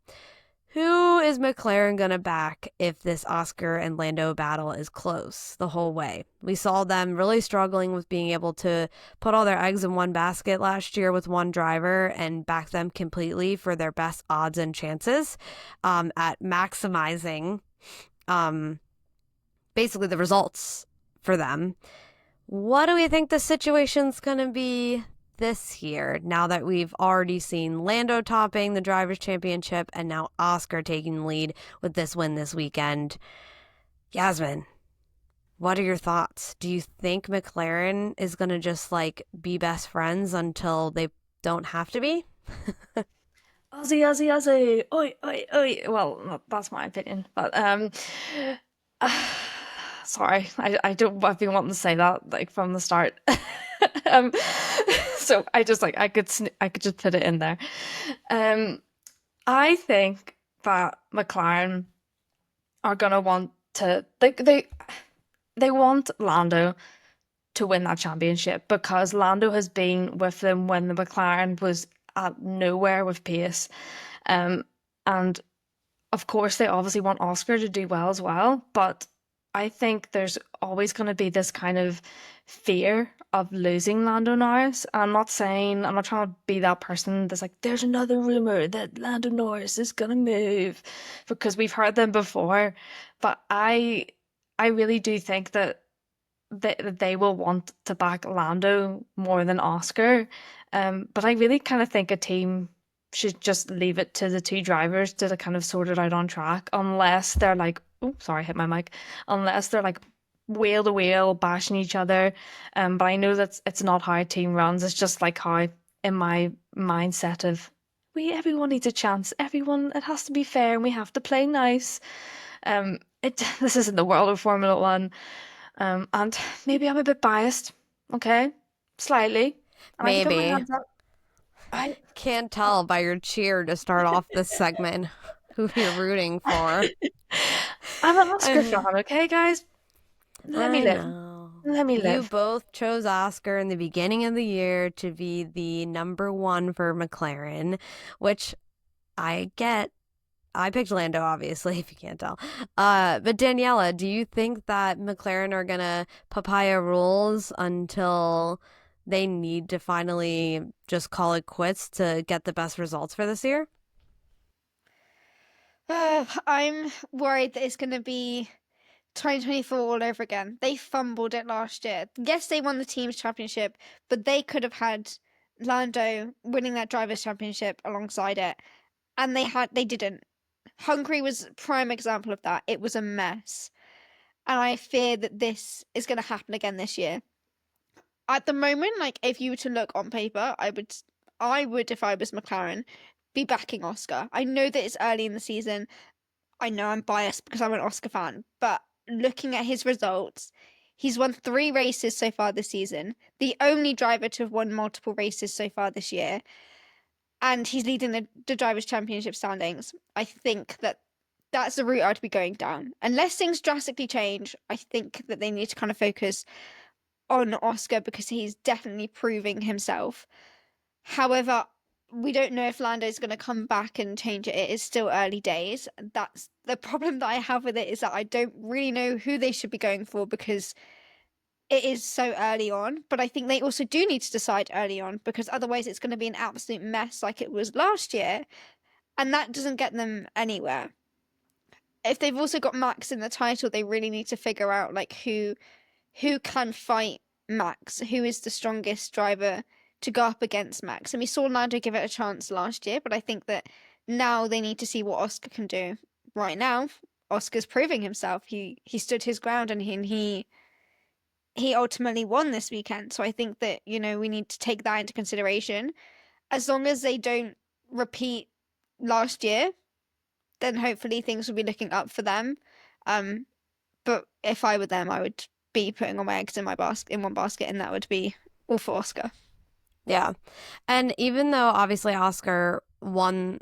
Speaker 2: who is McLaren going to back if this Oscar and Lando battle is close the whole way. We saw them really struggling with being able to put all their eggs in one basket last year with one driver and back them completely for their best odds and chances at maximizing basically the results for them. What do we think the situation's going to be this year, now that we've already seen Lando topping the Drivers' Championship and now Oscar taking the lead with this win this weekend? Yasmin, what are your thoughts? Do you think McLaren is going to just like be best friends until they don't have to be?
Speaker 3: Aussie, Aussie, Aussie. Oi, oi, oi. Well, that's my opinion, but sorry, I've been wanting to say that like from the start. So I just like I could just put it in there. I think that McLaren are gonna want to they want Lando to win that championship because Lando has been with them when the McLaren was at nowhere with pace, and of course they obviously want Oscar to do well as well, but I think there's always going to be this kind of fear of losing Lando Norris. I'm not trying to be that person that's like, there's another rumor that Lando Norris is going to move, because we've heard them before. But I really do think that they will want to back Lando more than Oscar. But I really kind of think a team should just leave it to the two drivers to kind of sort it out on track, unless they're like, oh, sorry, hit my mic, unless they're like wheel to wheel bashing each other. But I know that it's not how a team runs. It's just like how in my mindset of everyone needs a chance. Everyone, it has to be fair, and we have to play nice. This isn't the world of Formula One. And maybe I'm a bit biased, okay? Slightly. And I can put my
Speaker 2: Maybe.
Speaker 3: hands up. I
Speaker 2: Can't tell by your cheer to start off this segment who you're rooting for.
Speaker 3: I'm an Oscar fan, okay, guys? Let me
Speaker 2: I
Speaker 3: live.
Speaker 2: know.
Speaker 3: Let me
Speaker 2: You
Speaker 3: live.
Speaker 2: both chose Oscar in the beginning of the year to be the number one for McLaren, which I get. I picked Lando, obviously, if you can't tell. But Daniela, do you think that McLaren are gonna papaya rules until they need to finally just call it quits to get the best results for this year?
Speaker 4: I'm worried that it's going to be 2024 all over again. They fumbled it last year. Yes, they won the team's championship, but they could have had Lando winning that drivers' championship alongside it, and they didn't. Hungary was a prime example of that. It was a mess, and I fear that this is going to happen again this year. At the moment, like if you were to look on paper, I would if I was McLaren, be backing Oscar. I know that it's early in the season. I know I'm biased because I'm an Oscar fan, but looking at his results, he's won 3 races so far this season, the only driver to have won multiple races so far this year, and he's leading the Drivers' Championship standings. I think that that's the route I'd be going down. Unless things drastically change, I think that they need to kind of focus on Oscar because he's definitely proving himself. However, we don't know if Lando's going to come back and change it. It is still early days. That's the problem that I have with it, is that I don't really know who they should be going for because it is so early on. But I think they also do need to decide early on because otherwise it's going to be an absolute mess like it was last year. And that doesn't get them anywhere. If they've also got Max in the title, they really need to figure out like who can fight Max, who is the strongest driver to go up against Max. And we saw Lando give it a chance last year, but I think that now they need to see what Oscar can do. Right now, Oscar's proving himself. He stood his ground and he ultimately won this weekend. So I think that, you know, we need to take that into consideration. As long as they don't repeat last year, then hopefully things will be looking up for them. But if I were them, I would be putting all my eggs in one basket, and that would be all for Oscar.
Speaker 2: Yeah. And even though obviously Oscar won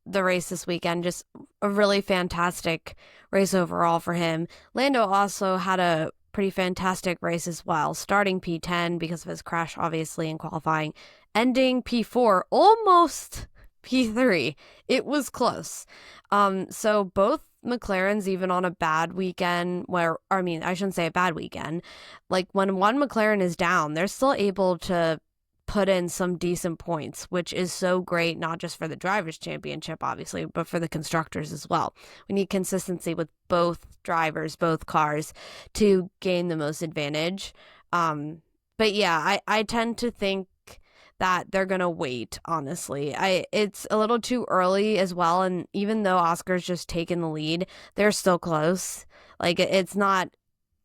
Speaker 2: the race this weekend, just a really fantastic race overall for him, Lando also had a pretty fantastic race as well, starting P10 because of his crash, obviously, in qualifying, ending P4, almost P3. It was close. So both McLarens, even on a bad weekend I shouldn't say a bad weekend, like when one McLaren is down, they're still able to put in some decent points, which is so great, not just for the Drivers' Championship, obviously, but for the Constructors as well. We need consistency with both drivers, both cars, to gain the most advantage. But yeah, I tend to think that they're gonna wait, honestly. It's a little too early as well, and even though Oscar's just taken the lead, they're still close. Like, it's not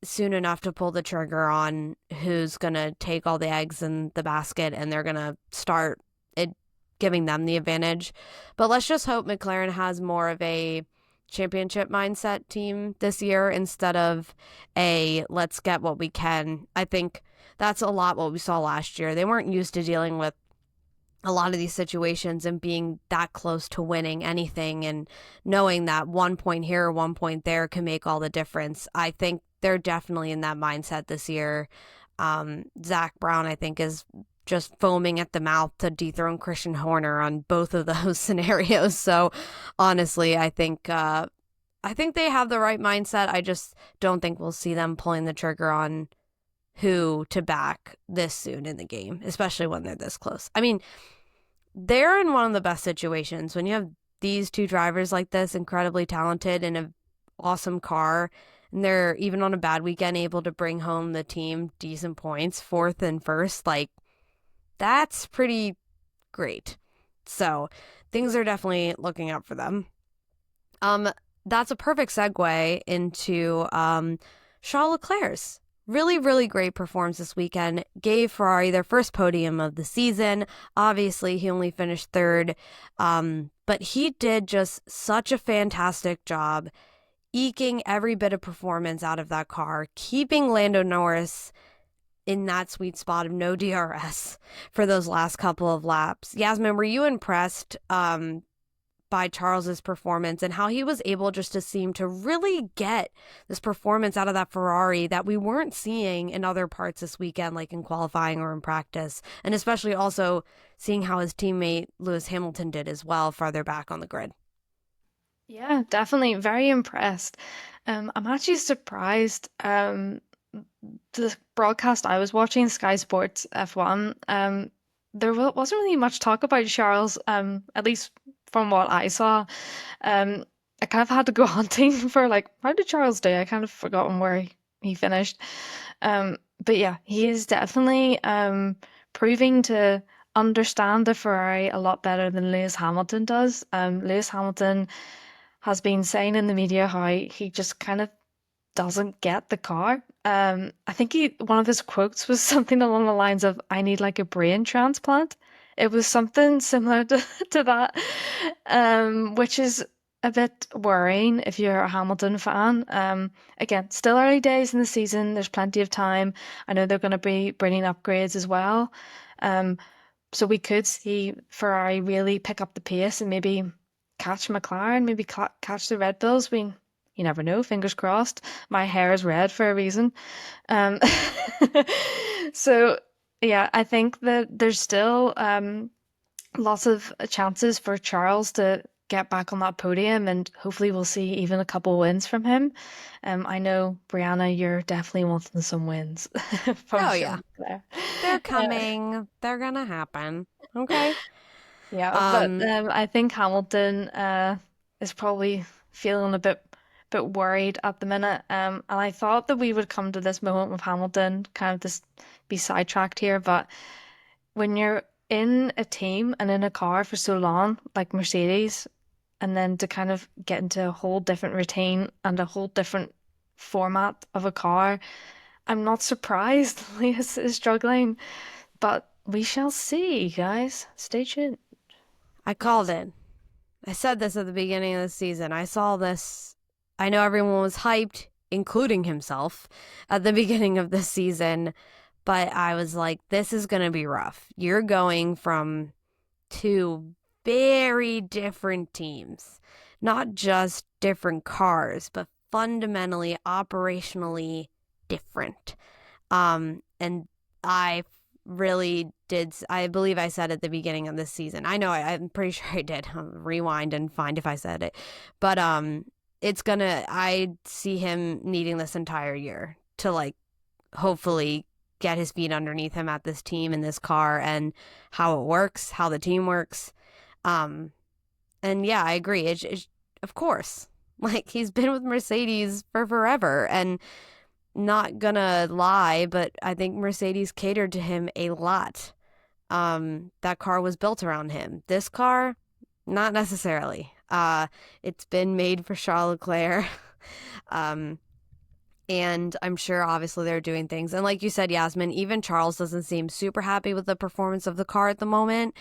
Speaker 2: soon enough to pull the trigger on who's gonna take all the eggs in the basket and they're gonna start it giving them the advantage. But let's just hope McLaren has more of a championship mindset team this year instead of a let's get what we can. I think that's a lot what we saw last year. They weren't used to dealing with a lot of these situations and being that close to winning anything and knowing that 1 point here or 1 point there can make all the difference. I think they're definitely in that mindset this year. Zach Brown, I think, is just foaming at the mouth to dethrone Christian Horner on both of those scenarios. So honestly, I think they have the right mindset. I just don't think we'll see them pulling the trigger on who to back this soon in the game, especially when they're this close. I mean, they're in one of the best situations when you have these two drivers like this, incredibly talented in an awesome car, and they're, even on a bad weekend, able to bring home the team decent points, 4th and 1st. Like, that's pretty great. So things are definitely looking up for them. That's a perfect segue into Charles Leclerc's really, really great performance this weekend. Gave Ferrari their first podium of the season. Obviously, he only finished 3rd, but he did just such a fantastic job eking every bit of performance out of that car, keeping Lando Norris in that sweet spot of no DRS for those last couple of laps. Yasmin, were you impressed by Charles's performance and how he was able just to seem to really get this performance out of that Ferrari that we weren't seeing in other parts this weekend, like in qualifying or in practice, and especially also seeing how his teammate Lewis Hamilton did as well farther back on the grid?
Speaker 3: Yeah, definitely very impressed. I'm actually surprised. The broadcast I was watching, Sky Sports F1, there wasn't really much talk about Charles, at least from what I saw. I kind of had to go hunting for like, how did Charles do? I kind of forgotten where he finished. But yeah, he is definitely proving to understand the Ferrari a lot better than Lewis Hamilton does. Lewis Hamilton has been saying in the media how he just kind of doesn't get the car. I think one of his quotes was something along the lines of, "I need like a brain transplant." It was something similar to that, which is a bit worrying if you're a Hamilton fan. Again, still early days in the season. There's plenty of time. I know they're going to be bringing upgrades as well. So we could see Ferrari really pick up the pace and maybe catch McLaren, maybe catch the Red Bulls. You never know, fingers crossed. My hair is red for a reason. Um, so yeah, I think that there's still lots of chances for Charles to get back on that podium, and hopefully we'll see even a couple wins from him. I know, Brianna, you're definitely wanting some wins from
Speaker 2: Oh, yeah.
Speaker 3: Charles there.
Speaker 2: They're coming. They're gonna happen. Okay.
Speaker 3: Yeah, but
Speaker 2: Um,
Speaker 3: I think Hamilton is probably feeling a bit worried at the minute. And I thought that we would come to this moment with Hamilton, kind of just be sidetracked here, but when you're in a team and in a car for so long, like Mercedes, and then to kind of get into a whole different routine and a whole different format of a car, I'm not surprised Lewis is struggling, but we shall see, guys. Stay tuned.
Speaker 2: I called it. I said this at the beginning of the season. I saw this. I know everyone was hyped, including himself, at the beginning of the season, but I was like, this is going to be rough. You're going from 2 very different teams, not just different cars, but fundamentally, operationally different. And I really did. I believe I said at the beginning of this season. I know I'm pretty sure I did. I'll rewind and find if I said it, but I see him needing this entire year to like hopefully get his feet underneath him at this team and this car and how it works, how the team works. And yeah, I agree. It's of course, like he's been with Mercedes for forever, and not gonna lie, but I think Mercedes catered to him a lot. That car was built around him. This car, not necessarily. It's been made for Charles Leclerc. And I'm sure obviously they're doing things. And like you said, Yasmin, even Charles doesn't seem super happy with the performance of the car at the moment.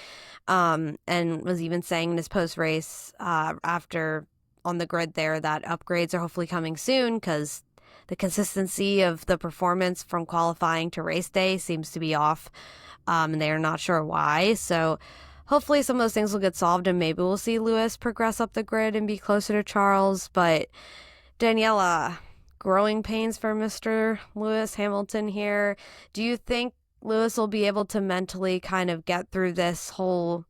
Speaker 2: And was even saying in his post-race after on the grid there that upgrades are hopefully coming soon because the consistency of the performance from qualifying to race day seems to be off. And they are not sure why. So hopefully some of those things will get solved and maybe we'll see Lewis progress up the grid and be closer to Charles. But Daniela, growing pains for Mr. Lewis Hamilton here. Do you think Lewis will be able to mentally kind of get through this whole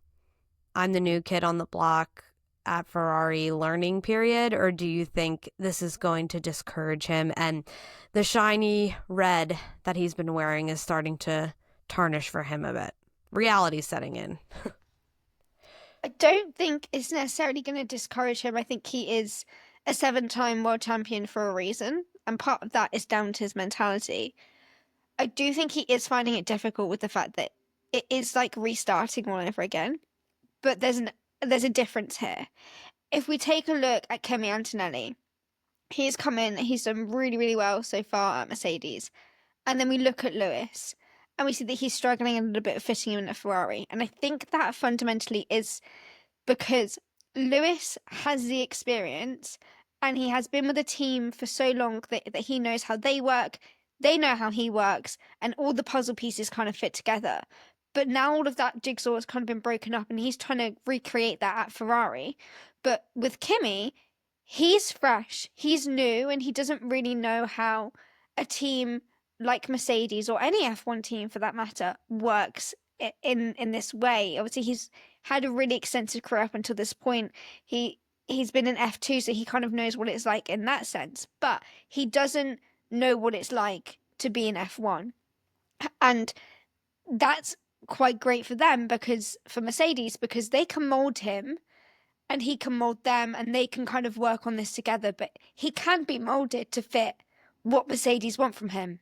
Speaker 2: I'm the new kid on the block at Ferrari learning period, or do you think this is going to discourage him and the shiny red that he's been wearing is starting to tarnish for him a bit? Reality setting in.
Speaker 4: I don't think it's necessarily going to discourage him. I think he is a 7-time world champion for a reason. and part of that is down to his mentality. I do think he is finding it difficult with the fact that it is like restarting all over again. But there's a difference here. If we take a look at Kimi Antonelli, he's come in, he's done really, really well so far at Mercedes. And then we look at Lewis and we see that he's struggling a little bit of fitting in a Ferrari. And I think that fundamentally is because Lewis has the experience and he has been with the team for so long that he knows how they work, they know how he works, and all the puzzle pieces kind of fit together. But now all of that jigsaw has kind of been broken up and he's trying to recreate that at Ferrari. But with Kimi, he's fresh, he's new, and he doesn't really know how a team like Mercedes or any F1 team for that matter works in this way. Obviously, he's had a really extensive career up until this point. He's been in F2, so he kind of knows what it's like in that sense. But he doesn't know what it's like to be in F1. And that's quite great for them, because for Mercedes, because they can mold him and he can mold them and they can kind of work on this together, but he can be molded to fit what Mercedes want from him.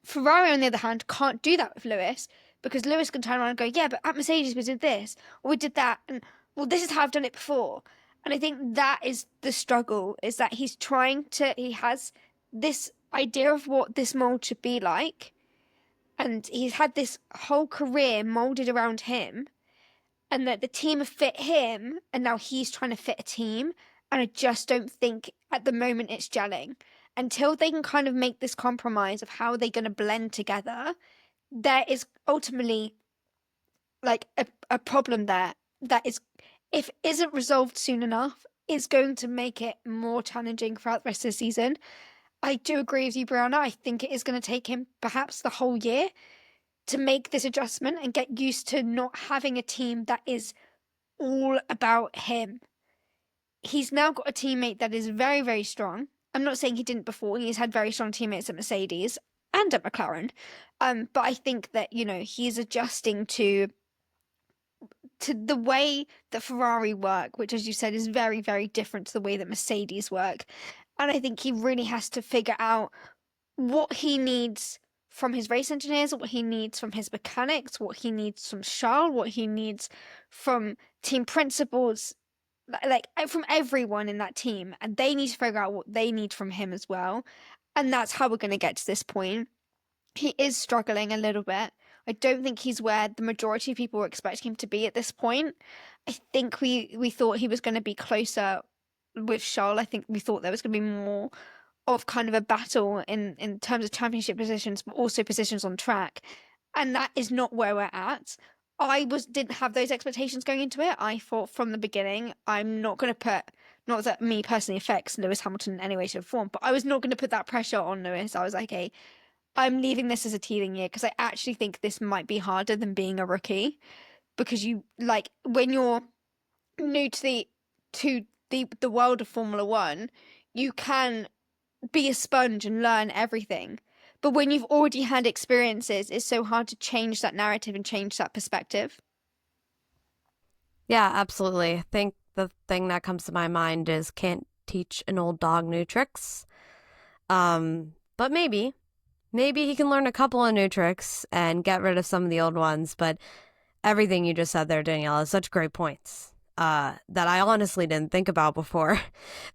Speaker 4: Ferrari, on the other hand, can't do that with Lewis, because Lewis can turn around and go, yeah, but at Mercedes we did this, or we did that, and well, this is how I've done it before. And I think that is the struggle, is that he has this idea of what this mold should be like, and he's had this whole career molded around him, and that the team have fit him, and now he's trying to fit a team, and I just don't think at the moment it's gelling. Until they can kind of make this compromise of how they're going to blend together, there is ultimately like a problem there that is, if it isn't resolved soon enough, is going to make it more challenging throughout the rest of the season. I do agree with you, Brianna. I think it is going to take him perhaps the whole year to make this adjustment and get used to not having a team that is all about him. He's now got a teammate that is very, very strong. I'm not saying he didn't before. He's had very strong teammates at Mercedes and at McLaren. But I think that, he's adjusting to the way that Ferrari work, which, as you said, is very, very different to the way that Mercedes work. And I think he really has to figure out what he needs from his race engineers, what he needs from his mechanics, what he needs from Charles, what he needs from team principals, like from everyone in that team. And they need to figure out what they need from him as well. And that's how we're going to get to this point. He is struggling a little bit. I don't think he's where the majority of people were expecting him to be at this point. I think we thought he was going to be closer with Charles. I think we thought there was going to be more of kind of a battle in terms of championship positions, but also positions on track. And that is not where we're at. I didn't have those expectations going into it. I thought from the beginning, I'm not going to put, not that me personally affects Lewis Hamilton in any way, shape, or form, but I was not going to put that pressure on Lewis. I was like, hey, I'm leaving this as a teething year, because I actually think this might be harder than being a rookie, because when you're new to the world of Formula One, you can be a sponge and learn everything. But when you've already had experiences, it's so hard to change that narrative and change that perspective.
Speaker 2: Yeah, absolutely. I think the thing that comes to my mind is can't teach an old dog new tricks. But maybe he can learn a couple of new tricks and get rid of some of the old ones. But everything you just said there, Danielle, is such great points that I honestly didn't think about before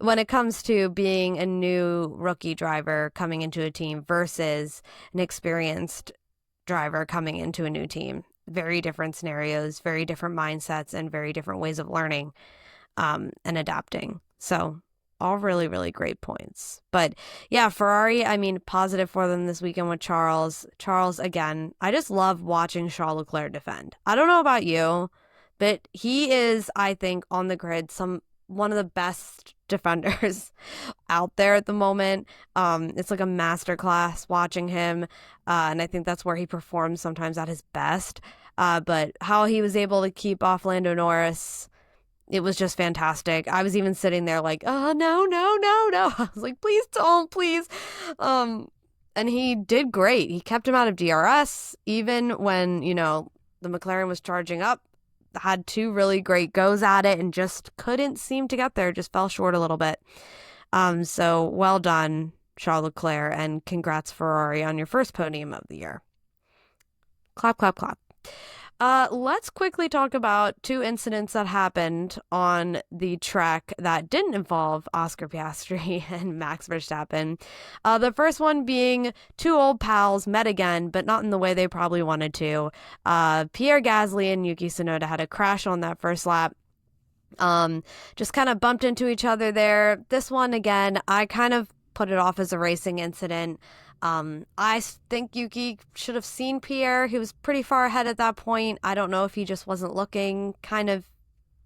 Speaker 2: when it comes to being a new rookie driver coming into a team versus an experienced driver coming into a new team. Very different scenarios, very different mindsets, and very different ways of learning and adapting. So all really, really great points. But yeah, Ferrari, positive for them this weekend with Charles. Charles, again, I just love watching Charles Leclerc defend. I don't know about you, but he is, I think, on the grid, one of the best defenders out there at the moment. It's like a masterclass watching him. And I think that's where he performs sometimes at his best. But how he was able to keep off Lando Norris, it was just fantastic. I was even sitting there like, oh, no. I was like, please don't, please. And he did great. He kept him out of DRS, even when, the McLaren was charging up. Had two really great goes at it and just couldn't seem to get there, just fell short a little bit. So well done Charles Leclerc, and congrats Ferrari on your first podium of the year. Clap, clap, clap. Let's quickly talk about two incidents that happened on the track that didn't involve Oscar Piastri and Max Verstappen. The first one being two old pals met again, but not in the way they probably wanted to. Pierre Gasly and Yuki Tsunoda had a crash on that first lap. Just kind of bumped into each other there. This one, again, I kind of put it off as a racing incident. I think Yuki should have seen Pierre. He was pretty far ahead at that point. I don't know if he just wasn't looking kind of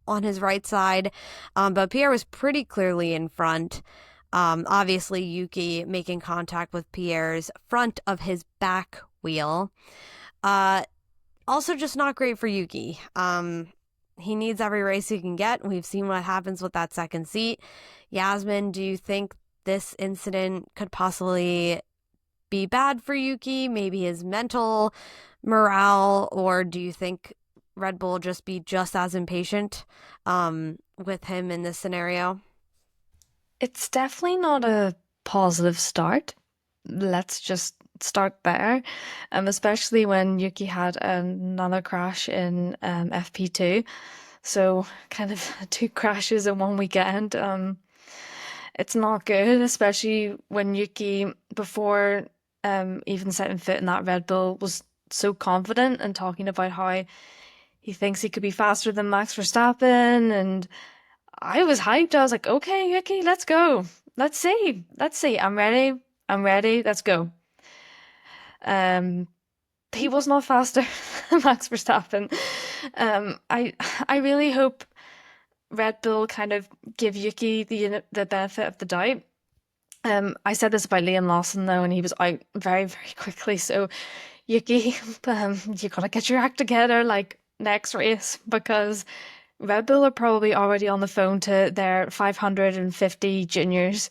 Speaker 2: on his right side. But Pierre was pretty clearly in front. Obviously, Yuki making contact with Pierre's front of his back wheel. Also just not great for Yuki. He needs every race he can get. We've seen what happens with that second seat. Yasmin, do you think this incident could possibly be bad for Yuki, maybe his mental morale, or do you think Red Bull just be just as impatient with him in this scenario?
Speaker 3: It's definitely not a positive start. Let's just start there. Especially when Yuki had another crash in FP2. So kind of two crashes in one weekend. It's not good, especially when Yuki, before even setting foot in that Red Bull, was so confident and talking about how he thinks he could be faster than Max Verstappen. And I was hyped. I was like, okay, Yuki, let's go. Let's see. I'm ready. Let's go. He was not faster than Max Verstappen. I really hope Red Bull kind of give Yuki the benefit of the doubt. I said this about Liam Lawson though, and he was out very, very quickly. So Yuki, you gotta get your act together like next race, because Red Bull are probably already on the phone to their 550 juniors,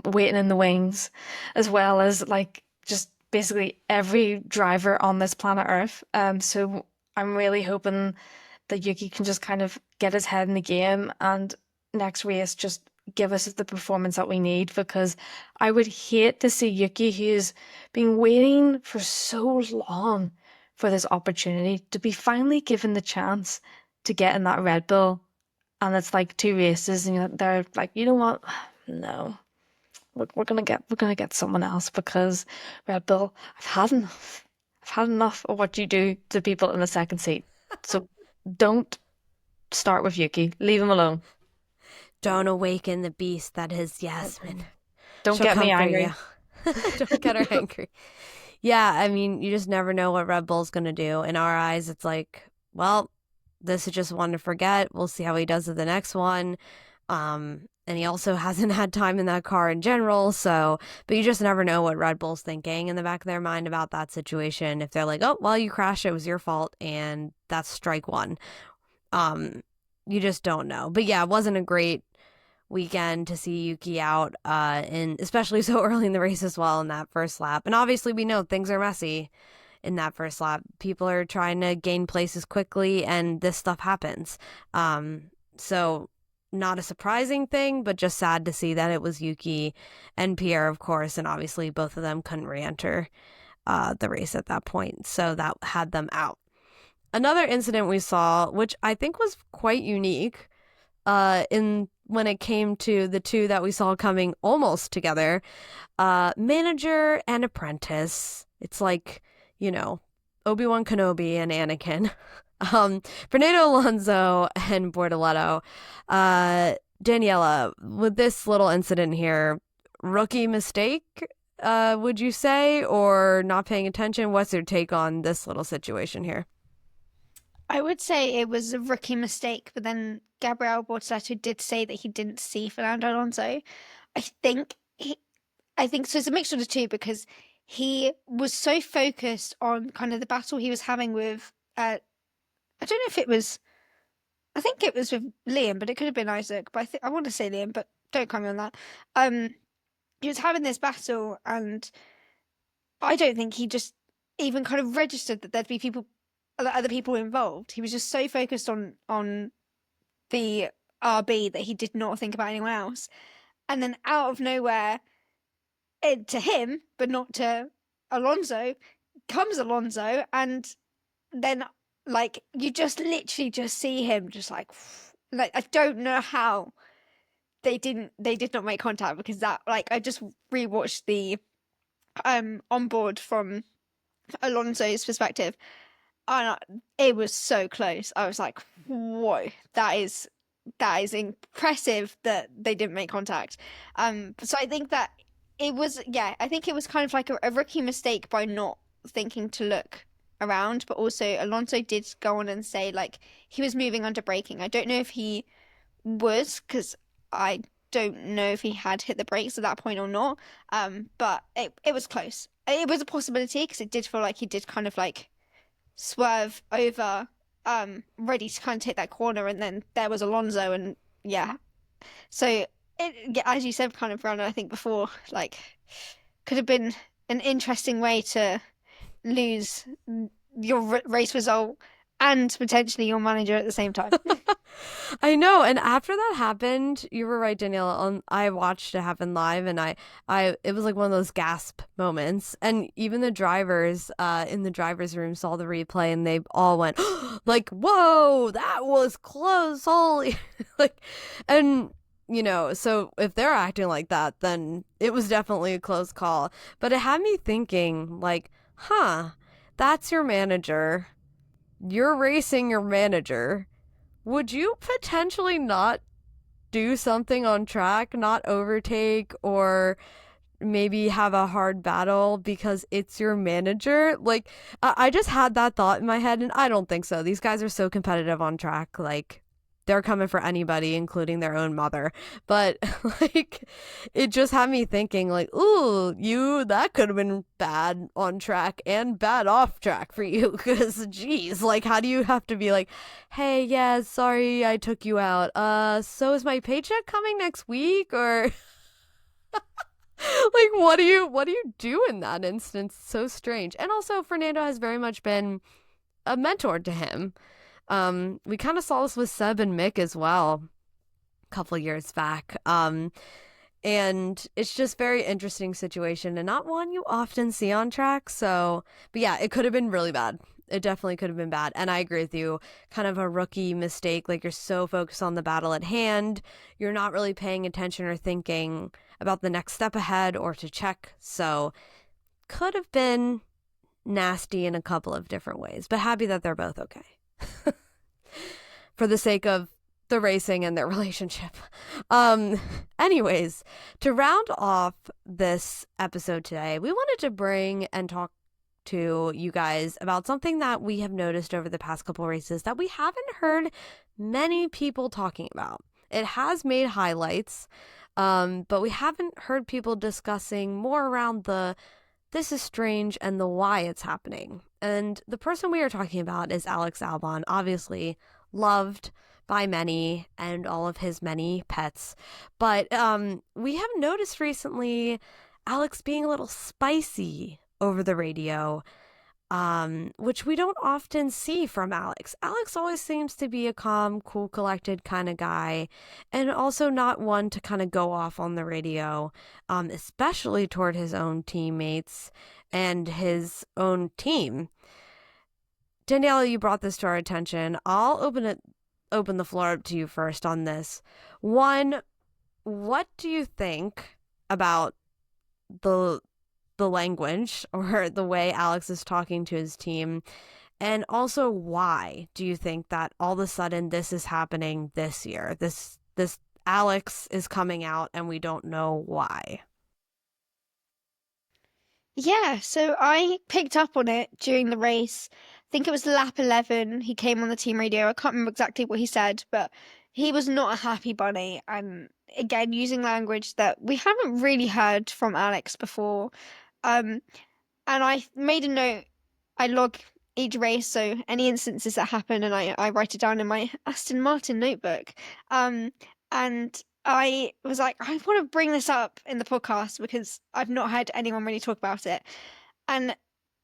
Speaker 3: waiting in the wings, as well as like just basically every driver on this planet Earth. So I'm really hoping that Yuki can just kind of get his head in the game and next race just give us the performance that we need, because I would hate to see Yuki, who's been waiting for so long for this opportunity, to be finally given the chance to get in that Red Bull, and it's like two races and they're like, you know what, no, we're gonna get someone else, because Red Bull, I've had enough of what you do to people in the second seat. So don't start with Yuki. Leave him alone.
Speaker 2: Don't awaken the beast that is Yasmin.
Speaker 3: Don't
Speaker 2: She'll
Speaker 3: get me
Speaker 2: come for
Speaker 3: angry.
Speaker 2: you. Don't get her angry. Yeah, I mean, you just never know what Red Bull's going to do. In our eyes, it's like, well, this is just one to forget. We'll see how he does at the next one. And he also hasn't had time in that car in general. So, but you just never know what Red Bull's thinking in the back of their mind about that situation. If they're like, oh, well, you crashed, it was your fault, and that's strike one. You just don't know. But yeah, it wasn't a great weekend to see Yuki out, and especially so early in the race as well in that first lap. And obviously we know things are messy in that first lap. People are trying to gain places quickly, and this stuff happens. So not a surprising thing, but just sad to see that it was Yuki and Pierre, of course, and obviously both of them couldn't re-enter the race at that point, so that had them out. Another incident we saw, which I think was quite unique, in when it came to the two that we saw coming almost together, manager and apprentice. It's like, Obi-Wan Kenobi and Anakin. Fernando Alonso and Bortoletto. Daniela, with this little incident here, rookie mistake, would you say, or not paying attention? What's your take on this little situation here?
Speaker 4: I would say it was a rookie mistake, but then Gabriel Bortoletto did say that he didn't see Fernando Alonso. I think so. It's a mixture of the two, because he was so focused on kind of the battle he was having with, I don't know if it was, I think it was with Liam, but it could have been Isaac. But I want to say Liam, but don't quote me on that. He was having this battle, and I don't think he just even kind of registered that there'd be other people involved. He was just so focused on the RB that he did not think about anyone else. And then out of nowhere, to him, but not to Alonso, comes Alonso, and then like you just literally just see him just like I don't know how they did not make contact, because that, like, I just rewatched the on board from Alonso's perspective, and it was so close. I was like, whoa, that is impressive that they didn't make contact. So I think that I think it was kind of like a rookie mistake by not thinking to look around, but also Alonso did go on and say like he was moving under braking. I don't know if he was, because I don't know if he had hit the brakes at that point or not. But it was close. It was a possibility, because it did feel like he did kind of like swerve over, ready to kind of take that corner, and then there was Alonso, and yeah. So as you said, kind of, Brandon, I think before, like, could have been an interesting way to lose your race result and potentially your manager at the same time.
Speaker 2: I know. And after that happened, you were right, Daniela. I watched it happen live, and it was like one of those gasp moments. And even the drivers in the driver's room saw the replay, and they all went like, "Whoa, that was close!" Holy, like, and so if they're acting like that, then it was definitely a close call. But it had me thinking, like, that's your manager. You're racing your manager. Would you potentially not do something on track, not overtake, or maybe have a hard battle because it's your manager? Like, I just had that thought in my head, and I don't think so. These guys are so competitive on track. Like, they're coming for anybody, including their own mother. But like, it just had me thinking, like, ooh, that could have been bad on track and bad off track for you. Because, geez, like, how do you have to be like, hey, yeah, sorry, I took you out. So is my paycheck coming next week? Or like, what do you do in that instance? So strange. And also, Fernando has very much been a mentor to him. We kind of saw this with Seb and Mick as well a couple of years back. And it's just very interesting situation, and not one you often see on track. So, but yeah, it could have been really bad. It definitely could have been bad. And I agree with you, kind of a rookie mistake. Like, you're so focused on the battle at hand, you're not really paying attention or thinking about the next step ahead or to check. So could have been nasty in a couple of different ways, but happy that they're both okay. For the sake of the racing and their relationship. Anyways, to round off this episode today, we wanted to bring and talk to you guys about something that we have noticed over the past couple races that we haven't heard many people talking about. It has made highlights, but we haven't heard people discussing more around the this is strange and the why it's happening. And the person we are talking about is Alex Albon, obviously loved by many and all of his many pets. But we have noticed recently Alex being a little spicy over the radio, which we don't often see from Alex. Alex always seems to be a calm, cool, collected kind of guy, and also not one to kind of go off on the radio, especially toward his own teammates and his own team. Daniela, you brought this to our attention. I'll open the floor up to you first on this. One, what do you think about the language or the way Alex is talking to his team? And also, why do you think that all of a sudden this is happening this year? This Alex is coming out and we don't know why.
Speaker 4: Yeah, so I picked up on it during the race. I think it was lap 11. He came on the team radio. I can't remember exactly what he said, but he was not a happy bunny. And again, using language that we haven't really heard from Alex before. And I made a note. I log each race, so any instances that happen, and I write it down in my Aston Martin notebook. And I was like, I want to bring this up in the podcast because I've not heard anyone really talk about it. And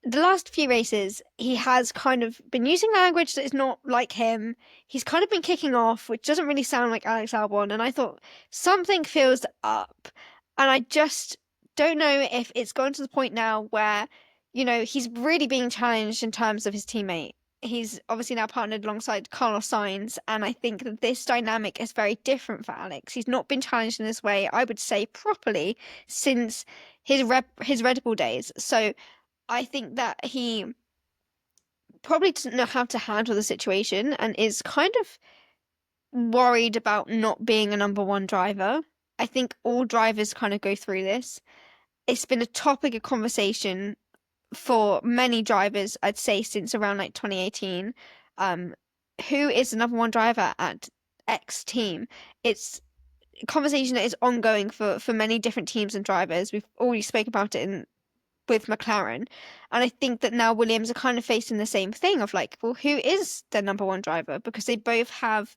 Speaker 4: the last few races, he has kind of been using language that is not like him. He's kind of been kicking off, which doesn't really sound like Alex Albon. And I thought something feels up. And I just don't know if it's gone to the point now where, he's really being challenged in terms of his teammate. He's obviously now partnered alongside Carlos Sainz, and I think that this dynamic is very different for Alex. He's not been challenged in this way, I would say, properly since his Red Bull days. So I think that he probably doesn't know how to handle the situation and is kind of worried about not being a number one driver. I think all drivers kind of go through this. It's been a topic of conversation for many drivers, I'd say, since around like 2018. Who is the number one driver at X team? It's a conversation that is ongoing for many different teams and drivers. We've already spoke about it with McLaren. And I think that now Williams are kind of facing the same thing of like, well, who is their number one driver? Because they both have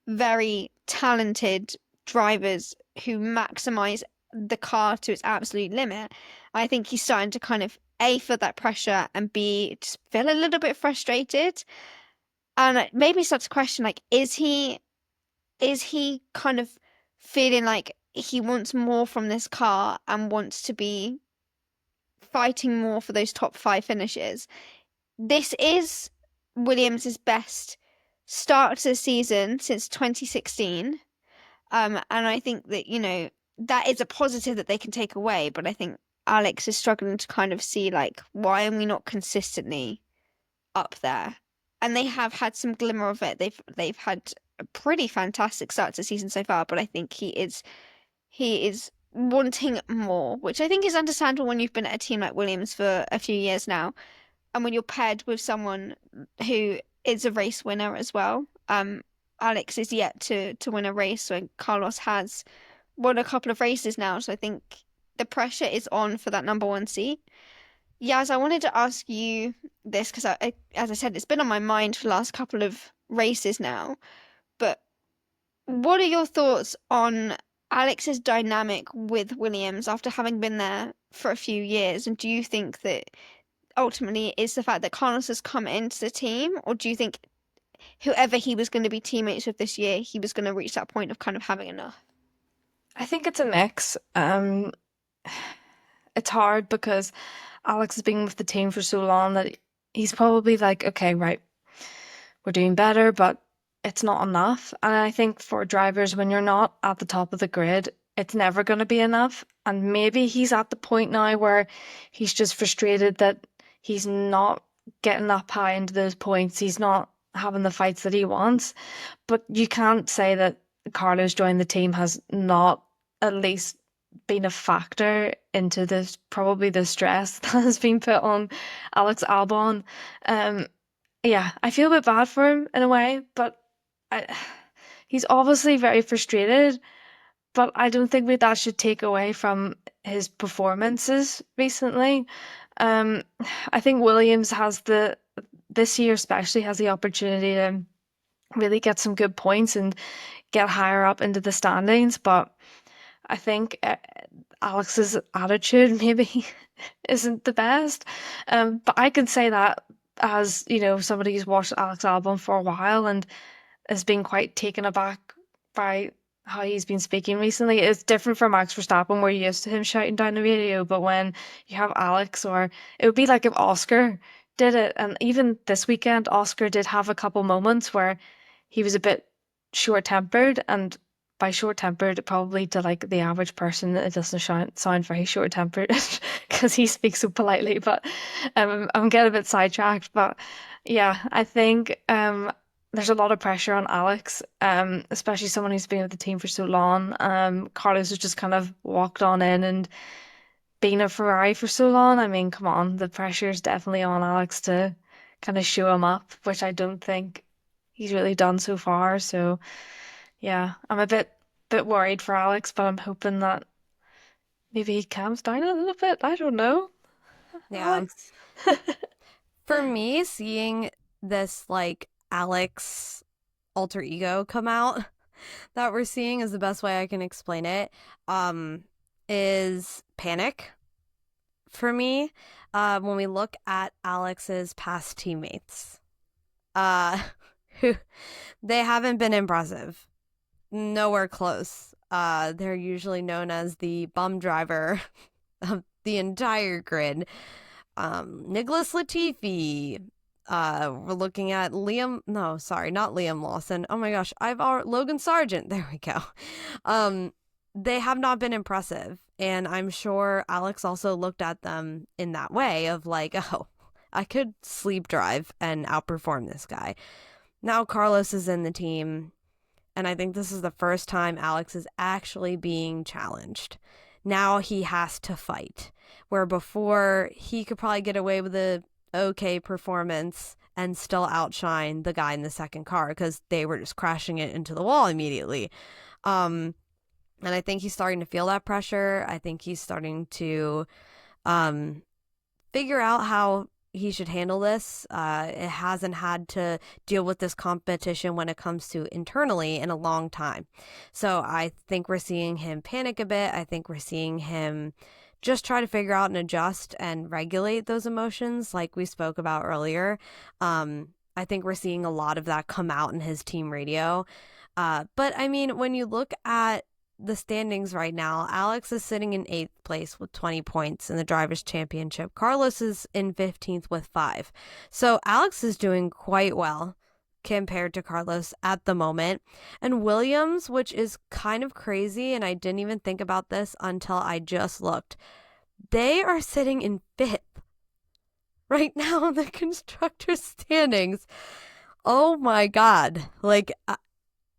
Speaker 4: very talented drivers who maximize the car to its absolute limit. I think he's starting to kind of A, feel that pressure, and B, just feel a little bit frustrated. And it made me start to question, like, is he kind of feeling like he wants more from this car and wants to be fighting more for those top 5 finishes? This is Williams' best start to the season since 2016. And I think that, that is a positive that they can take away. But I think Alex is struggling to kind of see, like, why am we not consistently up there? And they have had some glimmer of it. They've had a pretty fantastic start to the season so far, but I think he is wanting more, which I think is understandable when you've been at a team like Williams for a few years now, and when you're paired with someone who is a race winner as well. Alex is yet to win a race, when Carlos has won a couple of races now, so I think the pressure is on for that number one seat. Yaz, I wanted to ask you this because, as I said, it's been on my mind for the last couple of races now. But what are your thoughts on Alex's dynamic with Williams after having been there for a few years? And do you think that ultimately it is the fact that Carlos has come into the team, or do you think whoever he was going to be teammates with this year, he was going to reach that point of kind of having enough?
Speaker 3: I think it's a mix. It's hard because Alex has been with the team for so long that he's probably like, okay, right, we're doing better, but it's not enough. And I think for drivers, when you're not at the top of the grid, it's never going to be enough. And maybe he's at the point now where he's just frustrated that he's not getting up high into those points. He's not having the fights that he wants. But you can't say that Carlos joining the team has not at least been a factor into this, probably the stress that has been put on Alex Albon. Yeah, I feel a bit bad for him in a way, but he's obviously very frustrated, but I don't think that should take away from his performances recently. I think Williams has this year especially has the opportunity to really get some good points and get higher up into the standings, but I think Alex's attitude maybe isn't the best. But I can say that as, somebody who's watched Alex Albon for a while and has been quite taken aback by how he's been speaking recently. It's different from Max Verstappen, where you're used to him shouting down the radio, but when you have Alex, or it would be like if Oscar did it, and even this weekend, Oscar did have a couple moments where he was a bit short-tempered, and by short-tempered, probably to like the average person, it doesn't sound very short-tempered because he speaks so politely, but I'm getting a bit sidetracked. But yeah, I think there's a lot of pressure on Alex, especially someone who's been with the team for so long. Carlos has just kind of walked on in and been a Ferrari for so long. I mean, come on, the pressure is definitely on Alex to kind of show him up, which I don't think he's really done so far. So yeah, I'm a bit worried for Alex, but I'm hoping that maybe he calms down a little bit. I don't know.
Speaker 2: Yeah.
Speaker 3: Alex.
Speaker 2: For me, seeing this like Alex alter ego come out that we're seeing is the best way I can explain it. Is panic for me. When we look at Alex's past teammates, who they haven't been impressive. Nowhere close. They're usually known as the bum driver of the entire grid. Nicholas Latifi. We're looking at not Liam Lawson. Oh my gosh, Logan Sargent. There we go. They have not been impressive, and I'm sure Alex also looked at them in that way of like, oh, I could sleep drive and outperform this guy. Now Carlos is in the team, and I think this is the first time Alex is actually being challenged. Now he has to fight, where before he could probably get away with a okay performance and still outshine the guy in the second car because they were just crashing it into the wall immediately. And I think he's starting to feel that pressure. I think he's starting to figure out how he should handle this. It hasn't had to deal with this competition when it comes to internally in a long time. So I think we're seeing him panic a bit. I think we're seeing him just try to figure out and adjust and regulate those emotions like we spoke about earlier. I think we're seeing a lot of that come out in his team radio. But I mean, when you look at the standings right now, Alex is sitting in 8th place with 20 points in the Drivers' Championship. Carlos is in 15th with 5. So Alex is doing quite well compared to Carlos at the moment. And Williams, which is kind of crazy, and I didn't even think about this until I just looked, they are sitting in 5th right now in the constructors' standings. Oh my God. Like,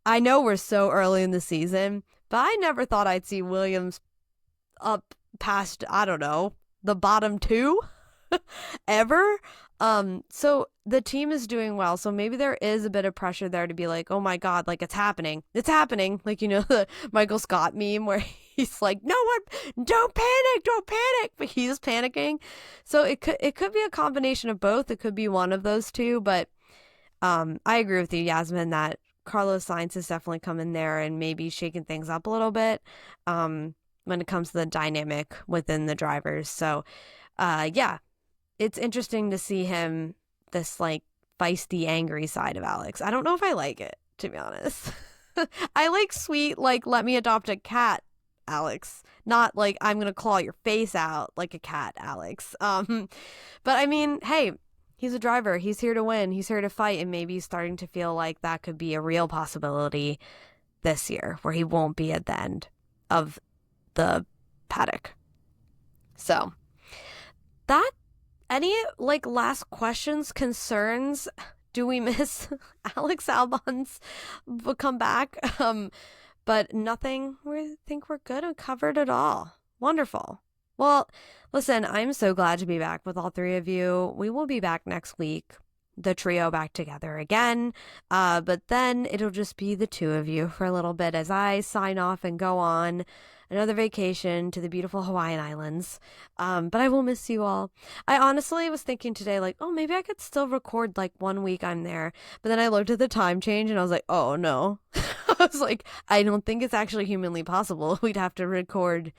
Speaker 2: I know we're so early in the season, but I never thought I'd see Williams up past, I don't know, the bottom 2 ever. So the team is doing well. So maybe there is a bit of pressure there to be like, oh my God, like it's happening. It's happening. Like, you know, the Michael Scott meme where he's like, no one, don't panic. But he's panicking. So it could be a combination of both. It could be one of those two. But I agree with you, Yasmin, that Carlos Sainz has definitely come in there and maybe shaken things up a little bit when it comes to the dynamic within the drivers. So, yeah, it's interesting to see him, this like feisty, angry side of Alex. I don't know if I like it, to be honest. I like sweet, like, let me adopt a cat, Alex. Not like I'm going to claw your face out like a cat, Alex. But I mean, hey, he's a driver. He's here to win. He's here to fight. And maybe he's starting to feel like that could be a real possibility this year where he won't be at the end of the paddock. So any like last questions, concerns? Do we miss Alex Albon's comeback? But nothing. We think we're good and covered it all. Wonderful. Well, listen, I'm so glad to be back with all 3 of you. We will be back next week, the trio back together again. But then it'll just be the 2 of you for a little bit as I sign off and go on another vacation to the beautiful Hawaiian Islands. But I will miss you all. I honestly was thinking today, like, oh, maybe I could still record like 1 week I'm there. But then I looked at the time change and I was like, oh, no. I was like, I don't think it's actually humanly possible. We'd have to record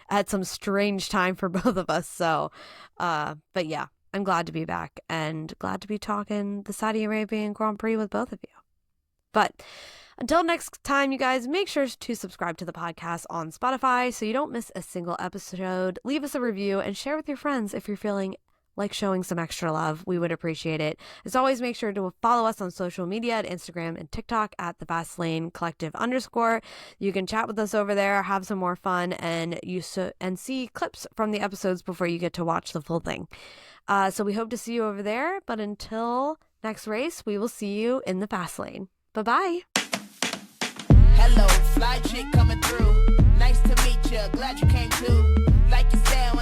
Speaker 2: at some strange time for both of us. So, but yeah, I'm glad to be back and glad to be talking the Saudi Arabian Grand Prix with both of you. But until next time, you guys, make sure to subscribe to the podcast on Spotify so you don't miss a single episode. Leave us a review and share with your friends if you're feeling like showing some extra love. We would appreciate it. As always, make sure to follow us on social media at Instagram and TikTok at the Fastlane Collective _. You can chat with us over there, have some more fun, and see clips from the episodes before you get to watch the full thing. So we hope to see you over there. But until next race, we will see you in the Fastlane. Bye-bye.
Speaker 1: Hello, fly chick coming through. Nice to meet you. Glad you came too. Like you said.